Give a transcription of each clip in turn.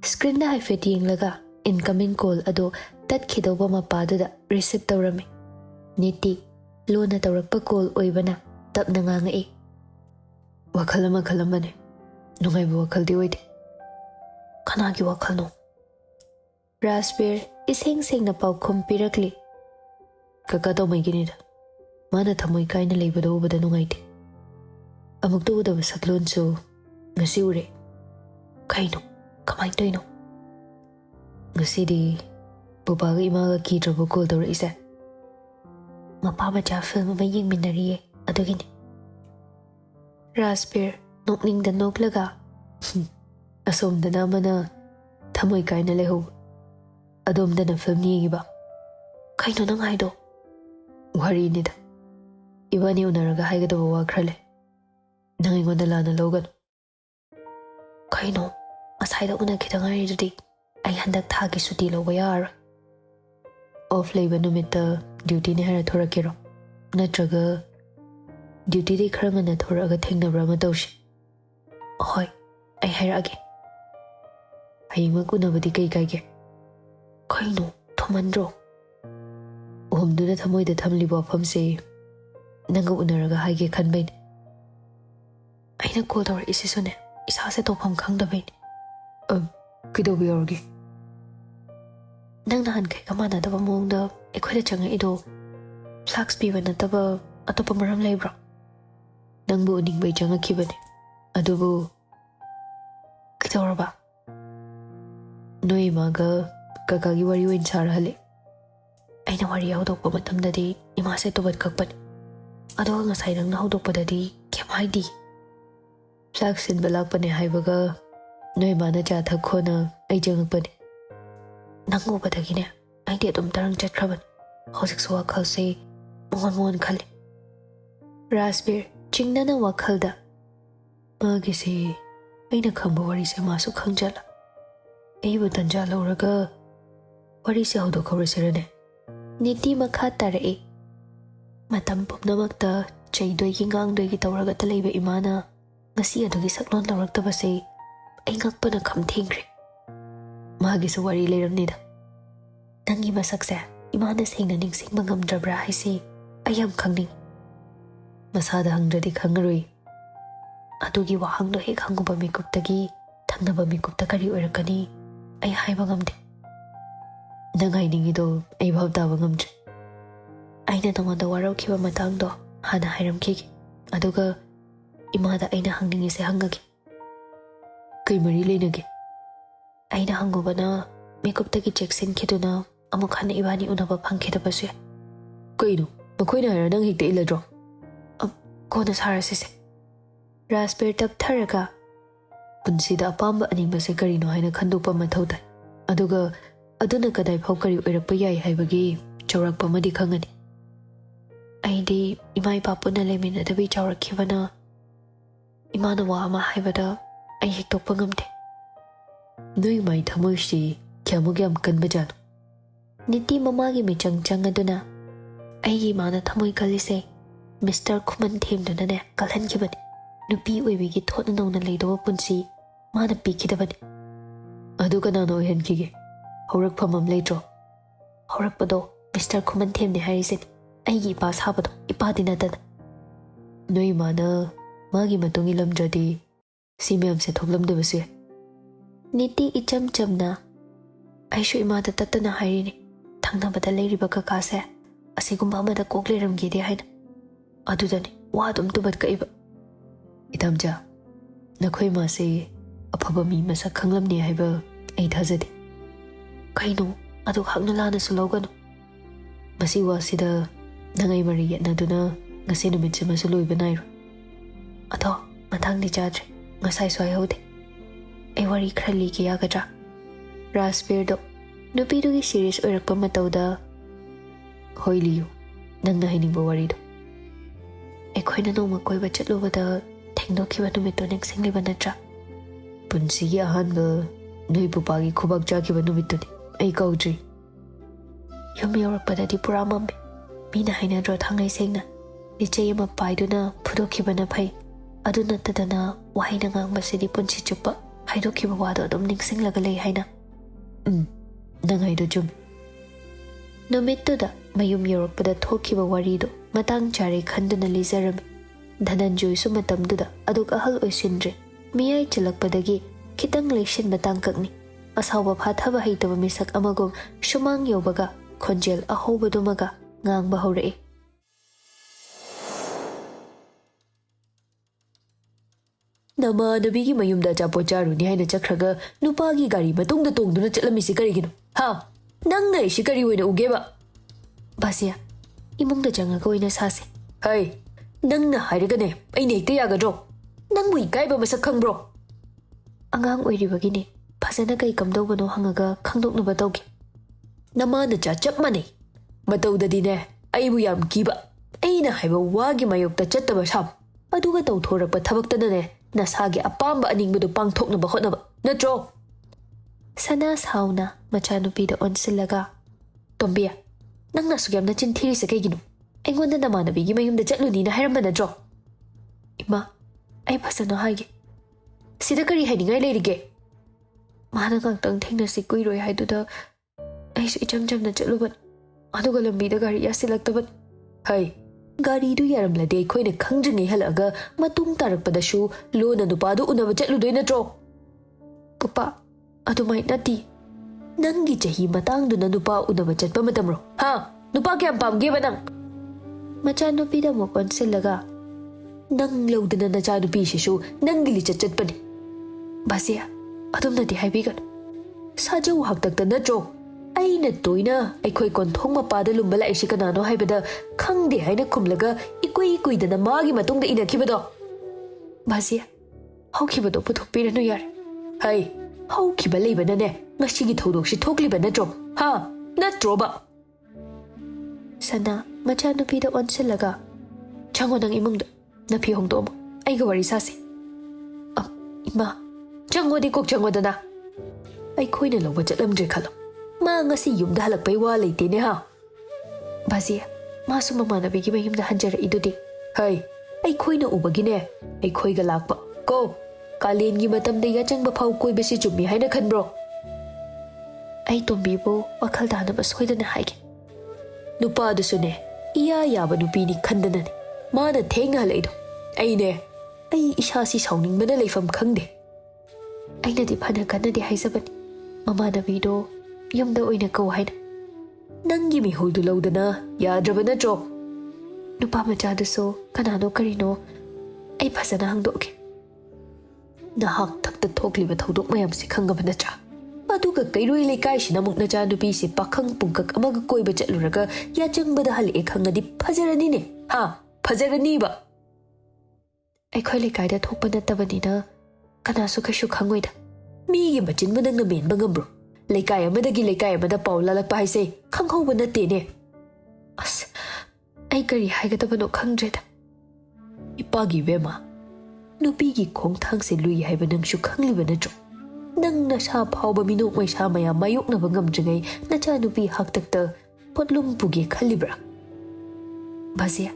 Screen da haifet yenglaga incoming call ado tatkhidauba mapaduda receive tawrami. Niti lona tawrakpa call oibana tapna ngangai. WakhaL ama khalamane. Nungaiba WakhaL di oide. Kanagi WakhaL no? Raspberry iseng na paukhum pirakli. Kaka tomai ginida. Mana thamoi kaina leibada ubada nungaite. Amuk tu udaba saklon so ngasi ure. Kaino kamai toino. Ngasi di bubaga imaga kidraba call tawra isa. Mapa macha film ama yengminariye adugini. Raspberry nokning da noklaga. Asom da namana thamoi kaina leho. Adom da na film niyiba. Kaino nang haido. Wari nida. Ibani unaraga haigadaba wakrale. Nang ingonda lana logan. Kaino asayda una kitangari dudi. Ay handak thagi suti lo bayar. Off labor numita duty ni hara thora kiro. Natraga duty di kharanga na thora aga thengna brama tawshi. Hoi, ay hairage. Ay maguna badi kai. Kaino thomandro. Uhumduna thamoida thamliba famse nanga unaraga haige khanbain. Aina call tawra isisune isase tofam khangdabain. Kidobi orgi. Nang nahan kai kamana daba mongda ekhoida changa ido flax piba nataba atopa maram leibra. Nangbu uningbai changa kibane. Adubu kidoraba. Noi maga kakagi wari oin sarhale. Aina wari yaudokpa matamdadi imase tobat kakpan. Aduga ngasai nangna haudokpadadi kem haidi. Flax sinba lakpane haibaga noi mana cha thakhona ai jangakpane. Nangu badagine aidi adum tarang chatkraban. Hojik so WakhaL se mon khale. Raspberry chingnana WakhaL da. Magi se aina khangba wari se masu khangjala. Aibu tanja lauraga wari se haudokhaurasirane. Niti makha tarai. Matam pumnamakta chaidoigi ngangdoigi tawraga talaiba imana ngasi adugi saklon lawraktaba se ai ngakpana khamthengre. Magi su wari leiramnida. Nangi masakse imana sengna ningsingba ngamdrabra haise ayam khangning. Masada hangradi khangaroi. Adugi wahangdo hek hanguba mikuptagi thangnaba mikupta kari oirakani ai haiba ngamde. Nang hainingido ai bhav taba ngamdre. Aina nangwanda waraukiba matangdo hana hairamkigi. Aduga imada aina hangningise hangage. Kai mari leinage. Aina hangubana makeup-tagi Jackson khiduna amuk hana ibani unaba phangkhidabase. Kaino makoina hara nang hekta iladro. Kona sarasise. Raspberry taptharaga punsida apamba animbase karino haina khandukpa mathau tai. Aduga aduna kadai phau kari oirakpa yai haibagi chaurakpa madi khangani. Aidi imai papuna leminadabi chaurakhibana imana wa ama haibada ai hektokpa ngamde. Noi mai thamoishi kyamugyam kanbajano. Niti mamagi michang changaduna aigi mana thamoi kalise Mr. Khuman themduna ne kalhankibani. Nupi oibigi thotna nongna leidoba punsi mana pikidabani. Adu kanano oihankige. Haurakpham am leitro. Haurakpado Mr. Khuman themne hairiseni. Aigi ipa sabado ipadi natana. Noi mana magi matungi lamdradi simyam se thoklamdabase. Niti icham chamna aishu imada tatana hairini. Thangnabada leiriba kakase asigumba amada kok leiramgide haina. Adudani wa adum tubat kaiba. Itamja nakhoi ma se afaba mi masak khanglamni haiba ai thajade. Kaino adu khakna lana suloganu. Masi wasida nangai mari yatnaduna ngase numit se masuloi banairo. Ado mathang ni chadre ngasai swai hode. Ai wari khrali ki yagadra. Raspberry do nupidugi serious oirakpa matauda hoiliyo nangna hainingba wari do. Ekhoina noma koiba chatlubada thengdokhiba numitto ningsingliba natra. Punsigi ahanba noi pupagi khubak jakhiba numittuni ai kaudri. Yum yorakpadadi pura mambe. Mina hainadro thangai sengna lichai ama paiduna phudokhibana phai. Adu nattadana wahaina ngangbasidi punsi chuppa ꯍꯥꯏꯗꯣꯛꯈꯤꯕ ꯋꯥꯗꯣ ꯑꯗꯨꯝ ꯅꯤꯡꯁꯤꯡꯂꯒ ꯂꯩ ꯍꯥꯏꯅ ꯅꯪ ꯍꯥꯏꯗꯣ ꯆꯨꯝꯃꯤ ꯅꯨꯃꯤꯠꯇꯨꯗ ꯃꯌꯨꯝ ꯌꯧꯔꯛꯄꯗ ꯊꯣꯛꯈꯤꯕ ꯋꯥꯔꯤꯗꯣ ꯃꯇꯥꯡ ꯆꯥꯔꯦ ꯈꯟꯗꯨꯅ ꯂꯤꯖꯔꯝꯃꯤ ꯙꯅꯟꯖꯣꯏꯁꯨ ꯃꯇꯝꯗꯨꯗ ꯑꯗꯨꯛ ꯑꯍꯜ ꯑꯣꯏꯁꯤꯟꯗ꯭ꯔꯦ ꯃꯤꯌꯥꯏ ꯆꯜꯂꯛꯄꯗꯒꯤ ꯈꯤꯇꯪ ꯂꯩꯁꯤꯟꯕ ꯇꯥꯡꯀꯛꯅꯤ ꯑꯁꯥꯎꯕ ꯐꯥꯊꯕ ꯍꯩꯇꯕ ꯃꯤꯁꯛ ꯑꯃꯒꯨꯝ ꯁꯨꯃꯥꯡ ꯌꯧꯕꯒ ꯈꯣꯟꯖꯦꯜ ꯑꯍꯧꯕꯗꯨꯃꯒ ꯉꯥꯡꯕ ꯍꯧꯔꯛꯏ ꯅꯃꯥꯟꯅꯕꯤꯒꯤ ꯃꯌꯨꯝꯗ ꯑꯆꯥꯄꯣꯠ ꯆꯥꯔꯨꯅꯤ ꯍꯥꯏꯅ ꯆꯠꯈ꯭ꯔꯒ ꯅꯨꯄꯥꯒꯤ ꯒꯥꯔꯤ ꯃꯇꯨꯡꯗ ꯇꯣꯡꯗꯨꯅ ꯆꯠꯂꯝꯃꯤꯁꯤ ꯀꯔꯤꯒꯤꯅꯣ ꯍꯥ ꯅꯪꯅ ꯑꯩꯁꯤ ꯀꯔꯤ ꯑꯣꯏꯅ ꯎꯒꯦꯕ ꯕꯥꯁꯤꯌꯥ 이몽도 장하고 있는 사세. ꯍꯩ ꯅꯪꯅ ꯍꯥꯏꯔꯒꯅꯦ ꯑꯩꯅ ꯍꯦꯛꯇ ꯌꯥꯒꯗ꯭ꯔꯣ ꯅꯪꯕꯨ ꯏꯀꯥꯏꯕ ꯃꯁꯛ ꯈꯪꯕ꯭ꯔꯣ ꯑꯉꯥꯡ ꯑꯣꯏꯔꯤꯕꯒꯤꯅꯦ ꯐꯖꯅ ꯀꯩ ꯀꯝꯗꯧꯕꯅꯣ ꯍꯪꯉꯒ ꯈꯪꯗꯣꯛꯅꯕ ꯇꯧꯒꯦ ꯅꯃꯥꯅꯆꯥ ꯆꯞ ꯃꯥꯟꯅꯩ ꯃꯇꯧꯗꯗꯤꯅꯦ ꯑꯩꯕꯨ ꯌꯥꯝ ꯀꯤꯕ ꯑꯩꯅ ꯍꯥꯏꯕ ꯋꯥꯒꯤ ꯃꯥꯌꯣꯛꯇ ꯆꯠꯇꯕ ꯁꯥꯕ ꯑꯗꯨꯒ ꯇꯧꯊꯣꯔꯛꯄ ꯊꯕꯛꯇꯅꯅꯦ ꯅꯁꯥꯒꯤ ꯑꯄꯥꯝꯕ ꯑꯅꯤꯡꯕꯗꯨ ꯄꯥꯡꯊꯣꯛꯅꯕ ꯍꯣꯠꯅꯕ ꯅꯠꯇ꯭ꯔꯣ ꯁꯅꯥ ꯁꯥꯎꯅ ꯃꯆꯥꯅꯨꯄꯤꯗ ꯑꯣꯟꯁꯤꯜꯂꯒ ꯇꯣꯝꯕꯤ ꯅꯪꯅ ꯑꯁꯨꯛ ꯌꯥꯝꯅ ꯆꯤꯟ ꯊꯤꯔꯤꯁꯦ ꯀꯩꯒꯤꯅꯣ ꯑꯩꯉꯣꯟꯗ ꯅꯃꯥꯟꯅꯕꯤꯒꯤ ꯃꯌꯨꯝꯗ ꯆꯠꯂꯨꯅꯤꯅ ꯍꯥꯏꯔꯝꯕ ꯅꯠꯇ꯭ꯔꯣ 이마 ꯑꯩ ꯐꯖꯅ ꯍꯥꯏꯒꯦ ꯁꯤꯗ ꯀꯔꯤ ꯍꯥꯏꯅꯤꯡꯉꯥꯏ ꯂꯩꯔꯤꯒꯦ ꯃꯥꯅ ꯉꯥꯛꯇꯪ ꯊꯦꯡꯅꯁꯤ ꯀꯨꯏꯔꯣꯏ ꯍꯥꯏꯗꯨꯗ ꯑꯩꯁꯨ ꯏꯆꯝ ꯆꯝꯅ ꯆꯠꯂꯨꯕꯅꯤ ꯑꯗꯨꯒ ꯂꯝꯕꯤꯗ ꯒꯥꯔꯤ ꯌꯥꯁꯤꯜꯂꯛꯇꯕꯅꯤ ꯍꯩ ꯒꯥꯔꯤꯗꯨ ꯌꯥꯔꯝꯂꯗꯤ ꯑꯩꯈꯣꯏꯅ ꯈꯪꯗ꯭ꯔꯤꯉꯩ ꯍꯜꯂꯛꯑꯒ ꯃꯇꯨꯡ ꯇꯥꯔꯛꯄꯗꯁꯨ ꯂꯣꯟꯅ ꯅꯨꯄꯥꯗꯨ ꯎꯅꯕ ꯆꯠꯂꯨꯗꯣꯏ ꯅꯠꯇ꯭ꯔꯣ ꯄꯨꯄꯥ ꯑꯗꯨꯃꯥꯏ ꯅꯠꯇꯦ ꯅꯪꯒꯤ ꯆꯍꯤ ꯃꯇꯥꯡꯗꯨꯅ ꯅꯨꯄꯥ ꯎꯅꯕ ꯆꯠꯄ ꯃꯇꯝꯔꯣ ꯍꯥ ꯅꯨꯄꯥ ꯀꯌꯥꯝ ꯄꯥꯝꯒꯦꯕ ꯅꯪ ꯃꯆꯥꯅꯨꯄꯤꯗ ꯑꯃꯨꯛ ꯑꯣꯟꯁꯤꯜꯂꯒ ꯅꯪ ꯂꯧꯗꯅ ꯅꯆꯥꯅꯨꯄꯤꯁꯤꯁꯨ ꯅꯪꯒꯤ ꯂꯤꯆꯠ ꯆꯠꯄꯅꯤ ꯕꯥꯁꯤꯌꯥ ꯑꯗꯨꯝꯅꯗꯤ ꯍꯥꯏꯕꯤꯒꯅꯨ ꯁꯥꯖꯧ ꯍꯥꯛꯇꯛꯇ ꯅꯠꯇ꯭ꯔꯣ ꯑꯩꯅ ꯇꯣꯏꯅ ꯑꯩꯈꯣꯏ ꯀꯣꯟꯊꯣꯡ ꯃꯄꯥꯗ ꯂꯨꯝꯕ ꯂꯥꯛꯏꯁꯤ ꯀꯅꯥꯅꯣ ꯍꯥꯏꯕꯗ ꯈꯪꯗꯦ ꯍꯥꯏꯅ ꯈꯨꯝꯂꯒ ꯏꯀꯨꯏ ꯀꯨꯏꯗꯅ ꯃꯥꯒꯤ ꯃꯇꯨꯡꯗ ꯏꯅꯈꯤꯕꯗꯣ ꯕꯥꯁꯤꯌꯥ ꯍꯧꯈꯤꯕꯗꯣ ꯄꯨꯊꯣꯛꯄꯤꯔꯅꯨ ꯌꯥꯔꯦ ꯍꯩ ꯍꯧꯈꯤꯕ ꯂꯩꯕꯅꯅꯦ ꯉꯁꯤꯒꯤ ꯊꯧꯗꯣꯛꯁꯤ ꯊꯣꯛꯂꯤꯕ ꯅꯠꯇ꯭ꯔꯣ ꯍꯥ ꯅꯠꯇ꯭ꯔꯣꯕ ꯁꯅꯥ ꯃꯆꯥꯅꯨꯄꯤꯗ ꯑꯣꯟꯁꯤꯜꯂꯒ ꯆꯪꯉꯣ ꯅꯪ ꯏꯃꯨꯡꯗ ꯅꯐꯤ ꯍꯣꯡꯗꯣꯛꯑꯝꯃꯣ ꯑꯩꯒ ꯋꯥꯔꯤ ꯁꯥꯁꯤ ꯏꯃꯥ ꯆꯪꯉꯣꯗꯤ ꯀꯣꯛ ꯆꯪꯉꯣꯗꯅ ꯑꯩꯈꯣꯏꯅ ꯂꯧꯕ ꯆꯠꯂꯝꯗ꯭ꯔꯦ ꯈꯜꯂꯣ ꯃꯥ ꯉꯁꯤ ꯌꯨꯝꯗ ꯍꯜꯂꯛꯄꯩ ꯋꯥ ꯂꯩꯇꯦꯅꯦ ꯍꯥ ꯕꯥꯁꯤꯌꯥ ꯃꯥꯁꯨ ꯃꯃꯥꯟꯅꯕꯤꯒꯤ ꯃꯌꯨꯝꯗ ꯍꯟꯖꯔꯛꯏꯗꯨꯗꯤ ꯍꯩ ꯑꯩꯈꯣꯏꯅ ꯎꯕꯒꯤꯅꯦ ꯑꯩꯈꯣꯏꯒ ꯂꯥꯛꯄ ꯀꯣ ꯀꯥꯂꯦꯟꯒꯤ ꯃꯇꯝꯗ ꯌꯥꯆꯪꯕ ꯐꯥꯎ ꯀꯣꯏꯕꯁꯤ ꯆꯨꯝꯃꯤ ꯍꯥꯏꯅ ꯈꯟꯕ꯭ꯔꯣ ꯑꯩ ꯇꯣꯝꯕꯤꯕꯨ ꯋꯥꯈꯜ ꯇꯥꯅꯕ ꯁꯣꯏꯗꯅ ꯍꯥꯏꯒꯦ ꯅꯨꯄꯥꯗꯨꯁꯨꯅꯦ ꯏꯌꯥ ꯌꯥꯕ ꯅꯨꯄꯤꯅꯤ ꯈꯟꯗꯅꯅꯦ ꯃꯥꯅ ꯊꯦꯡꯅ ꯍꯜꯂꯛꯏꯗꯣ ꯑꯩ ꯏꯁꯥꯁꯤ ꯁꯥꯎꯅꯤꯡꯕꯅ ꯂꯩꯐꯝ ꯈꯪꯗꯦ ꯑꯩꯅꯗꯤ ꯐꯅ ꯀꯟꯅꯗꯤ ꯍꯥꯏꯖꯕꯅꯤ ꯃꯃꯥꯟꯅꯕꯤꯗꯣ ꯌꯨꯝꯗ ꯑꯣꯏꯅ ꯀꯧ ꯍꯥꯏꯅ ꯅꯪꯒꯤ ꯃꯤꯍꯨꯜꯗꯨ ꯂꯧꯗꯅ ꯌꯥꯗ꯭ꯔꯕ ꯅꯠꯇ꯭ꯔꯣ ꯅꯨꯄꯥ ꯃꯆꯥꯗꯨꯁꯨ ꯀꯅꯥꯅꯣ ꯀꯔꯤꯅꯣ ꯑꯩ ꯐꯖꯅ ꯍꯪꯗꯣꯛꯀꯦ ꯅꯍꯥꯛ ꯊꯛꯇ ꯊꯣꯛꯂꯤꯕ ꯊꯧꯗꯣꯛ ꯃꯌꯥꯝꯁꯤ ꯈꯪꯉꯕ ꯅꯠꯇ꯭ꯔꯥ ꯑꯗꯨꯒ ꯀꯩꯔꯣꯏ ꯂꯩꯀꯥꯏꯁꯤꯅ ꯑꯃꯨꯛ ꯅꯆꯥꯅꯨꯄꯤꯁꯤ ꯄꯥꯈꯪ ꯄꯨꯡꯀꯛ ꯑꯃꯒ ꯀꯣꯏꯕ ꯆꯠꯂꯨꯔꯒ ꯌꯥꯆꯪꯕꯗ ꯍꯜꯂꯛꯑꯦ ꯈꯪꯉꯗꯤ ꯐꯖꯔꯅꯤꯅꯦ ꯍꯥ ꯐꯖꯔꯅꯤꯕ ꯑꯩꯈꯣꯏ ꯂꯩꯀꯥꯏꯗ ꯊꯣꯛꯄ ꯅꯠꯇꯕꯅꯤꯅ ꯀꯅꯥꯁꯨ ꯀꯩꯁꯨ ꯈꯪꯉꯣꯏꯗ ꯃꯤꯒꯤ ꯃꯆꯤꯟꯕꯨ ꯅꯪꯅ ꯃꯦꯟꯕ ꯉꯝꯕ꯭ꯔꯣ ꯂꯩꯀꯥꯏ ꯑꯃꯗꯒꯤ ꯂꯩꯀꯥꯏ ꯑꯃꯗ ꯄꯥꯎ ꯂꯥꯜꯂꯛꯄ ꯍꯥꯏꯁꯦ ꯈꯪꯍꯧꯕ ꯅꯠꯇꯦꯅꯦ ꯑꯁ ꯑꯩ ꯀꯔꯤ ꯍꯥꯏꯒꯗꯕꯅꯣ ꯈꯪꯗ꯭ꯔꯦꯗ ꯏꯄꯥꯒꯤ ꯏꯕꯦꯝꯃ ꯅꯨꯄꯤꯒꯤ ꯈꯣꯡꯊꯥꯡꯁꯦ ꯂꯨꯏ ꯍꯥꯏꯕ ꯅꯪꯁꯨ ꯈꯪꯂꯤꯕ ꯅꯠꯇ꯭ꯔꯣ ꯅꯪ ꯅꯁꯥ ꯐꯥꯎꯕ ꯃꯤꯅꯣꯛ ꯃꯩꯁꯥ ꯃꯌꯥꯝ ꯃꯥꯌꯣꯛꯅꯕ ꯉꯝꯗ꯭ꯔꯤꯉꯩ ꯅꯆꯥꯅꯨꯄꯤ ꯍꯥꯛꯇꯛꯇ ꯄꯣꯠꯂꯨꯝ ꯄꯨꯒꯦ ꯈꯜꯂꯤꯕ꯭ꯔꯥ ꯕꯥꯖꯤꯌꯥ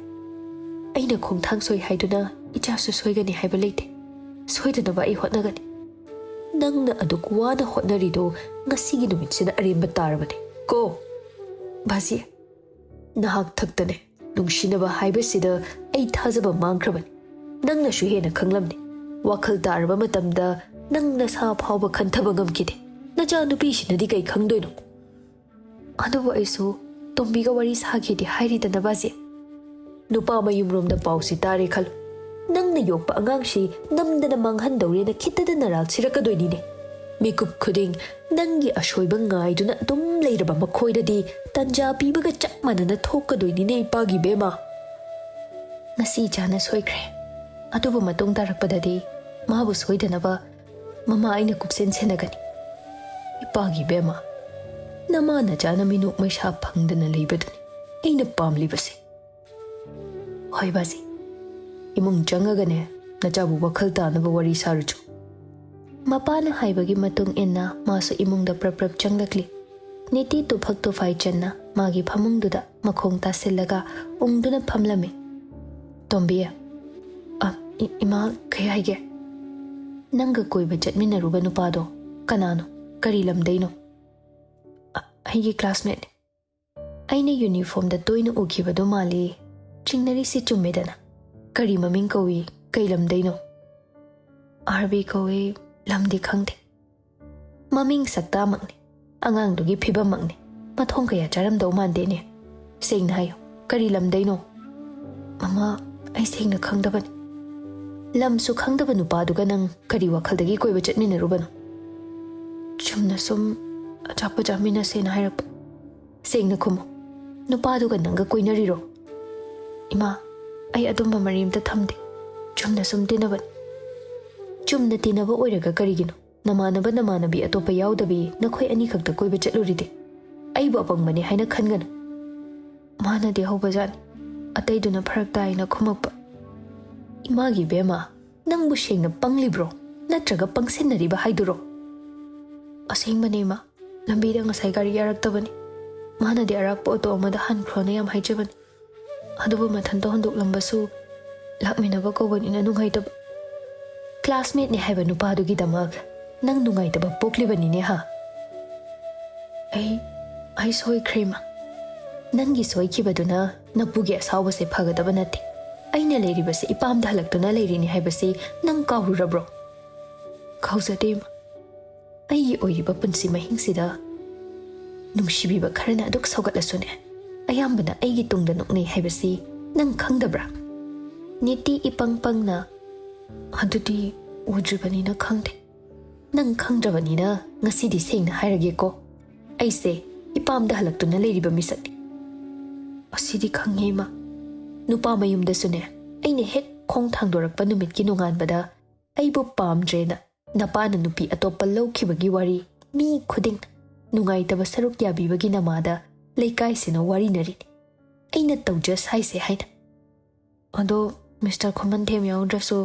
ꯑꯩꯅ ꯈꯣꯡꯊꯥꯡ ꯁꯣꯏ ꯍꯥꯏꯗꯨꯅ ꯏꯆꯥꯁꯨ ꯁꯣꯏꯒꯅꯤ ꯍꯥꯏꯕ ꯂꯩꯇꯦ ꯁꯣꯏꯗꯅꯕ ꯑꯩ ꯍꯣꯠꯅꯒꯅꯤ ꯅꯪꯅ ꯑꯗꯨꯛ ꯋꯥꯅ ꯍꯣꯠꯅꯔꯤꯗꯣ ꯉꯁꯤꯒꯤ ꯅꯨꯃꯤꯠꯁꯤꯗ ꯑꯔꯦꯝꯕ ꯇꯥꯔꯕꯅꯤ ꯀꯣ ꯕꯥꯖꯤꯌꯥ ꯅꯍꯥꯛ ꯊꯛꯇꯅꯦ ꯅꯨꯡꯁꯤꯅꯕ ꯍꯥꯏꯕꯁꯤꯗ ꯑꯩ ꯊꯥꯖꯕ ꯃꯥꯡꯈ꯭ꯔꯕꯅꯤ ꯅꯪꯅꯁꯨ ꯍꯦꯟꯅ ꯈꯪꯂꯝꯅꯤ ꯋꯥꯈꯜ ꯇꯥꯔꯕ ꯃꯇꯝꯗ ꯅꯪ ꯅꯁꯥ ꯐꯥꯎꯕ ꯈꯟꯊꯕ ꯉꯝꯈꯤꯗꯦ ꯅꯆꯥꯅꯨꯄꯤꯁꯤꯅꯗꯤ ꯀꯩ ꯈꯪꯗꯣꯏꯅꯣ ꯑꯗꯨꯕꯨ ꯑꯩꯁꯨ ꯇꯣꯝꯕꯤꯒ ꯋꯥꯔꯤ ꯁꯥꯒꯦꯗꯤ ꯍꯥꯏꯔꯤꯗꯅ ꯕꯥꯖꯤꯌꯥ ꯅꯨꯄꯥ ꯃꯌꯨꯝꯔꯣꯝꯗ ꯄꯥꯎꯁꯤ ꯇꯥꯔꯦ ꯈꯜꯂꯨ ꯅꯪꯅ ꯌꯣꯛꯄ ꯑꯉꯥꯡꯁꯤ ꯅꯝꯗꯅ ꯃꯥꯡꯍꯟꯗꯧꯔꯦꯅ ꯈꯤꯇꯗ ꯅꯔꯥꯜ ꯁꯤꯔꯛꯀꯗꯣꯏꯅꯤꯅꯦ ꯃꯤꯀꯨꯞ ꯈꯨꯗꯤꯡ ꯅꯪꯒꯤ ꯑꯁꯣꯏꯕ ꯉꯥꯏꯗꯨꯅ ꯑꯗꯨꯝ ꯂꯩꯔꯕ ꯃꯈꯣꯏꯗꯗꯤ ꯇꯟꯖꯥ ꯄꯤꯕꯒ ꯆꯞ ꯃꯥꯟꯅꯅ ꯊꯣꯛꯀꯗꯣꯏꯅꯤꯅꯦ ꯏꯄꯥꯒꯤ ꯕꯦꯝꯃ ꯉꯁꯤ ꯏꯆꯥꯅ ꯁꯣꯏꯈ꯭ꯔꯦ ꯑꯗꯨꯕꯨ ꯃꯇꯨꯡ ꯇꯥꯔꯛꯄꯗꯗꯤ ꯃꯥꯕꯨ ꯁꯣꯏꯗꯅꯕ ꯃꯃꯥ ꯑꯩꯅ ꯀꯨꯞꯁꯦꯟ ꯁꯦꯟꯅꯒꯅꯤ ꯏꯄꯥꯒꯤ ꯕꯦꯝꯃ ꯅꯃꯥ ꯅꯆꯥꯅ ꯃꯤꯅꯣꯛ ꯃꯩꯁꯥ ꯐꯪꯗꯅ ꯂꯩꯕꯗꯨꯅꯤ ꯑꯩꯅ ꯄꯥꯝꯂꯤꯕꯁꯦ ꯍꯣꯏ ꯕꯥꯖꯤ ꯏꯃꯨꯡ ꯆꯪꯉꯒꯅꯦ ꯅꯆꯥꯕꯨ ꯋꯥꯈꯜ ꯇꯥꯅꯕ ꯋꯥꯔꯤ ꯁꯥꯔꯨꯆꯣ ꯃꯄꯥꯅ ꯍꯥꯏꯕꯒꯤ ꯃꯇꯨꯡ ꯏꯟꯅ ꯃꯥꯁꯨ ꯏꯃꯨꯡꯗ ꯄ꯭ꯔꯞ ꯄ꯭ꯔꯞ ꯆꯪꯂꯛꯂꯤ ꯅꯤꯇꯤ ꯇꯨꯐꯛ ꯇꯨꯐꯥꯏ ꯆꯟꯅ ꯃꯥꯒꯤ ꯐꯃꯨꯡꯗꯨꯗ ꯃꯈꯣꯡ ꯇꯥꯁꯤꯜꯂꯒ ꯎꯡꯗꯨꯅ ꯐꯝꯂꯝꯃꯤ ꯇꯣꯝꯕꯤ ꯏꯃꯥ ꯀꯩ ꯍꯥꯏꯒꯦ ꯅꯪꯒ ꯀꯣꯏꯕ ꯆꯠꯃꯤꯟꯅꯔꯨꯕ ꯅꯨꯄꯥꯗꯣ ꯀꯅꯥꯅꯣ ꯀꯔꯤ ꯂꯝꯗꯩꯅꯣ ꯑꯩꯒꯤ ꯀ꯭ꯂꯥꯁꯃꯦꯠꯅꯦ ꯑꯩꯅ ꯌꯨꯅꯤꯐꯣꯔꯝꯗ ꯇꯣꯏꯅ ꯎꯈꯤꯕꯗꯣ ꯃꯥꯜꯂꯤ ꯆꯤꯡꯅꯔꯤꯁꯤ ꯆꯨꯝꯃꯦꯗꯅ ꯀꯔꯤ ꯃꯃꯤꯡ ꯀꯧꯏ ꯀꯩ ꯂꯝꯗꯩꯅꯣ ꯑꯥꯔꯕꯤ ꯀꯧꯏ ꯂꯝꯗꯤ ꯈꯪꯗꯦ ꯃꯃꯤꯡ ꯁꯛꯇꯥꯃꯛꯅꯤ ꯑꯉꯥꯡꯗꯨꯒꯤ ꯐꯤꯕꯝꯃꯛꯅꯤ ꯃꯊꯣꯡ ꯀꯌꯥ ꯆꯥꯔꯝꯗꯧ ꯃꯥꯟꯗꯦꯅꯦ ꯁꯦꯡꯅ ꯍꯥꯏꯌꯨ ꯀꯔꯤ ꯂꯝꯗꯩꯅꯣ ꯃꯃꯥ ꯑꯩ ꯁꯦꯡꯅ ꯈꯪꯗꯕꯅꯤ ꯂꯝꯁꯨ ꯈꯪꯗꯕ ꯅꯨꯄꯥꯗꯨꯒ ꯅꯪ ꯀꯔꯤ ꯋꯥꯈꯜꯗꯒꯤ ꯀꯣꯏꯕ ꯆꯠꯃꯤꯟꯅꯔꯨꯕꯅꯣ ꯆꯨꯝꯅ ꯁꯨꯝ ꯑꯆꯥꯄꯣꯠ ꯆꯥꯃꯤꯟꯅꯁꯦꯅ ꯍꯥꯏꯔꯛꯄ ꯁꯦꯡꯅ ꯈꯨꯝꯃꯨ ꯅꯨꯄꯥꯗꯨꯒ ꯅꯪꯒ ꯀꯣꯏꯅꯔꯤꯔꯣ ꯏꯃꯥ ꯑꯩ ꯑꯗꯨꯝꯕ ꯃꯔꯤ ꯑꯝꯇ ꯊꯝꯗꯦ ꯆꯨꯝꯅ ꯁꯨꯝ ꯇꯤꯟꯅꯕꯅꯤ ꯆꯨꯝꯅ ꯇꯤꯟꯅꯕ ꯑꯣꯏꯔꯒ ꯀꯔꯤꯒꯤꯅꯣ ꯅꯃꯥꯟꯅꯕ ꯅꯃꯥꯟꯅꯕꯤ ꯑꯇꯣꯞꯄ ꯌꯥꯎꯗꯕꯤ ꯅꯈꯣꯏ ꯑꯅꯤꯈꯛꯇ ꯀꯣꯏꯕ ꯆꯠꯂꯨꯔꯤꯗꯤ ꯑꯩꯕꯨ ꯑꯄꯪꯕꯅꯤ ꯍꯥꯏꯅ ꯈꯟꯒꯅꯨ ꯃꯥꯅꯗꯤ ꯍꯧꯕꯖꯥꯠꯅꯤ ꯑꯇꯩꯗꯨꯅ ꯐꯔꯛ ꯇꯥꯏꯅ ꯈꯨꯝꯃꯛꯄ ꯏꯃꯥꯒꯤ ꯕꯦꯝꯃ ꯅꯪꯕꯨ ꯁꯦꯡꯅ ꯄꯪꯂꯤꯕ꯭ꯔꯣ ꯅꯠꯇ꯭ꯔꯒ ꯄꯪꯁꯤꯟꯅꯔꯤꯕ ꯍꯥꯏꯗꯨꯔꯣ ꯑꯁꯦꯡꯕꯅꯤ ꯏꯃꯥ ꯂꯝꯕꯤꯗ ꯉꯁꯥꯏ ꯒꯥꯔꯤ ꯌꯥꯔꯛꯇꯕꯅꯤ ꯃꯥꯅꯗꯤ ꯑꯔꯥꯛꯄ ꯑꯣꯇꯣ ꯑꯃꯗ ꯍꯟꯈ꯭ꯔꯣꯅ ꯌꯥꯝ ꯍꯥꯏꯖꯕꯅꯤ ꯑꯗꯨꯕꯨ ꯃꯊꯟꯇ ꯍꯨꯟꯗꯣꯛꯂꯝꯕꯁꯨ ꯂꯥꯛꯃꯤꯟꯅꯕ ꯀꯧꯕꯅꯤꯅ ꯅꯨꯡꯉꯥꯏꯇꯕ ꯀ꯭ꯂꯥꯁꯃꯦꯠꯅꯤ ꯍꯥꯏꯕ ꯅꯨꯄꯥꯗꯨꯒꯤꯗꯃꯛ ꯅꯪ ꯅꯨꯡꯉꯥꯏꯇꯕ ꯄꯣꯛꯂꯤꯕꯅꯤꯅꯦ ꯍꯥ ꯑꯩ ꯁꯣꯏꯈ꯭ꯔꯦ ꯏꯃꯥ ꯅꯪꯒꯤ ꯁꯣꯏꯈꯤꯕꯗꯨꯅ ꯅꯄꯨꯒꯤ ꯑꯁꯥꯎꯕꯁꯦ ꯐꯒꯗꯕ ꯅꯠꯇꯦ ꯑꯩꯅ ꯂꯩꯔꯤꯕꯁꯦ ꯏꯄꯥꯝꯗ ꯍꯜꯂꯛꯇꯨꯅ ꯂꯩꯔꯤꯅꯤ ꯍꯥꯏꯕꯁꯤ ꯅꯪ ꯀꯥꯎꯔꯨꯔꯕ꯭ꯔꯣ ꯀꯥꯎꯖꯗꯦ ꯏꯃꯥ ꯑꯩꯒꯤ ꯑꯣꯏꯔꯤꯕ ꯄꯨꯟꯁꯤ ꯃꯍꯤꯡꯁꯤꯗ ꯅꯨꯡꯁꯤꯕꯤꯕ ꯈꯔꯅ ꯑꯗꯨꯛ ꯁꯧꯒꯠꯂꯁꯨꯅꯦ ꯑꯌꯥꯝꯕꯅ ꯑꯩꯒꯤ ꯇꯨꯡꯗ ꯅꯣꯛꯅꯩ ꯍꯥꯏꯕꯁꯤ ꯅꯪ ꯈꯪꯗꯕ꯭ꯔꯥ ꯅꯤꯇꯤ ꯏꯄꯪ ꯄꯪꯅ ꯑꯗꯨꯗꯤ ꯎꯗ꯭ꯔꯤꯕꯅꯤꯅ ꯈꯪꯗꯦ ꯅꯪ ꯈꯪꯗ꯭ꯔꯕꯅꯤꯅ ꯉꯁꯤꯗꯤ ꯁꯦꯡꯅ ꯍꯥꯏꯔꯒꯦꯀꯣ ꯑꯩꯁꯦ ꯏꯄꯥꯝꯗ ꯍꯜꯂꯛꯇꯨꯅ ꯂꯩꯔꯤꯕ ꯃꯤꯁꯛꯅꯤ ꯑꯁꯤꯗꯤ ꯈꯪꯉꯦ ꯏꯃꯥ ꯅꯨꯄꯥ ꯃꯌꯨꯝꯗꯁꯨꯅꯦ ꯑꯩꯅ ꯍꯦꯛ ꯈꯣꯡ ꯊꯥꯡꯗꯣꯔꯛꯄ ꯅꯨꯃꯤꯠꯀꯤ ꯅꯣꯡꯉꯥꯟꯕꯗ ꯑꯩꯕꯨ ꯄꯥꯝꯗ꯭ꯔꯦꯅ ꯅꯄꯥꯅ ꯅꯨꯄꯤ ꯑꯇꯣꯞꯄ ꯂꯧꯈꯤꯕꯒꯤ ꯋꯥꯔꯤ ꯃꯤ ꯈꯨꯗꯤꯡ ꯅꯨꯡꯉꯥꯏꯇꯕ ꯁꯔꯨꯛ ꯌꯥꯕꯤꯕꯒꯤ ꯅꯃꯥꯗ ꯂꯩꯀꯥꯏꯁꯤꯅ ꯋꯥꯔꯤꯅꯔꯤꯅꯤ ꯑꯩꯅ ꯇꯧꯖꯁ ꯍꯥꯏꯁꯦ ꯍꯥꯏꯅ ꯑꯗꯣ ꯃꯤꯁꯇꯔ ꯈꯨꯃꯟꯊꯦꯝ ꯌꯥꯎꯗ꯭ꯔꯁꯨ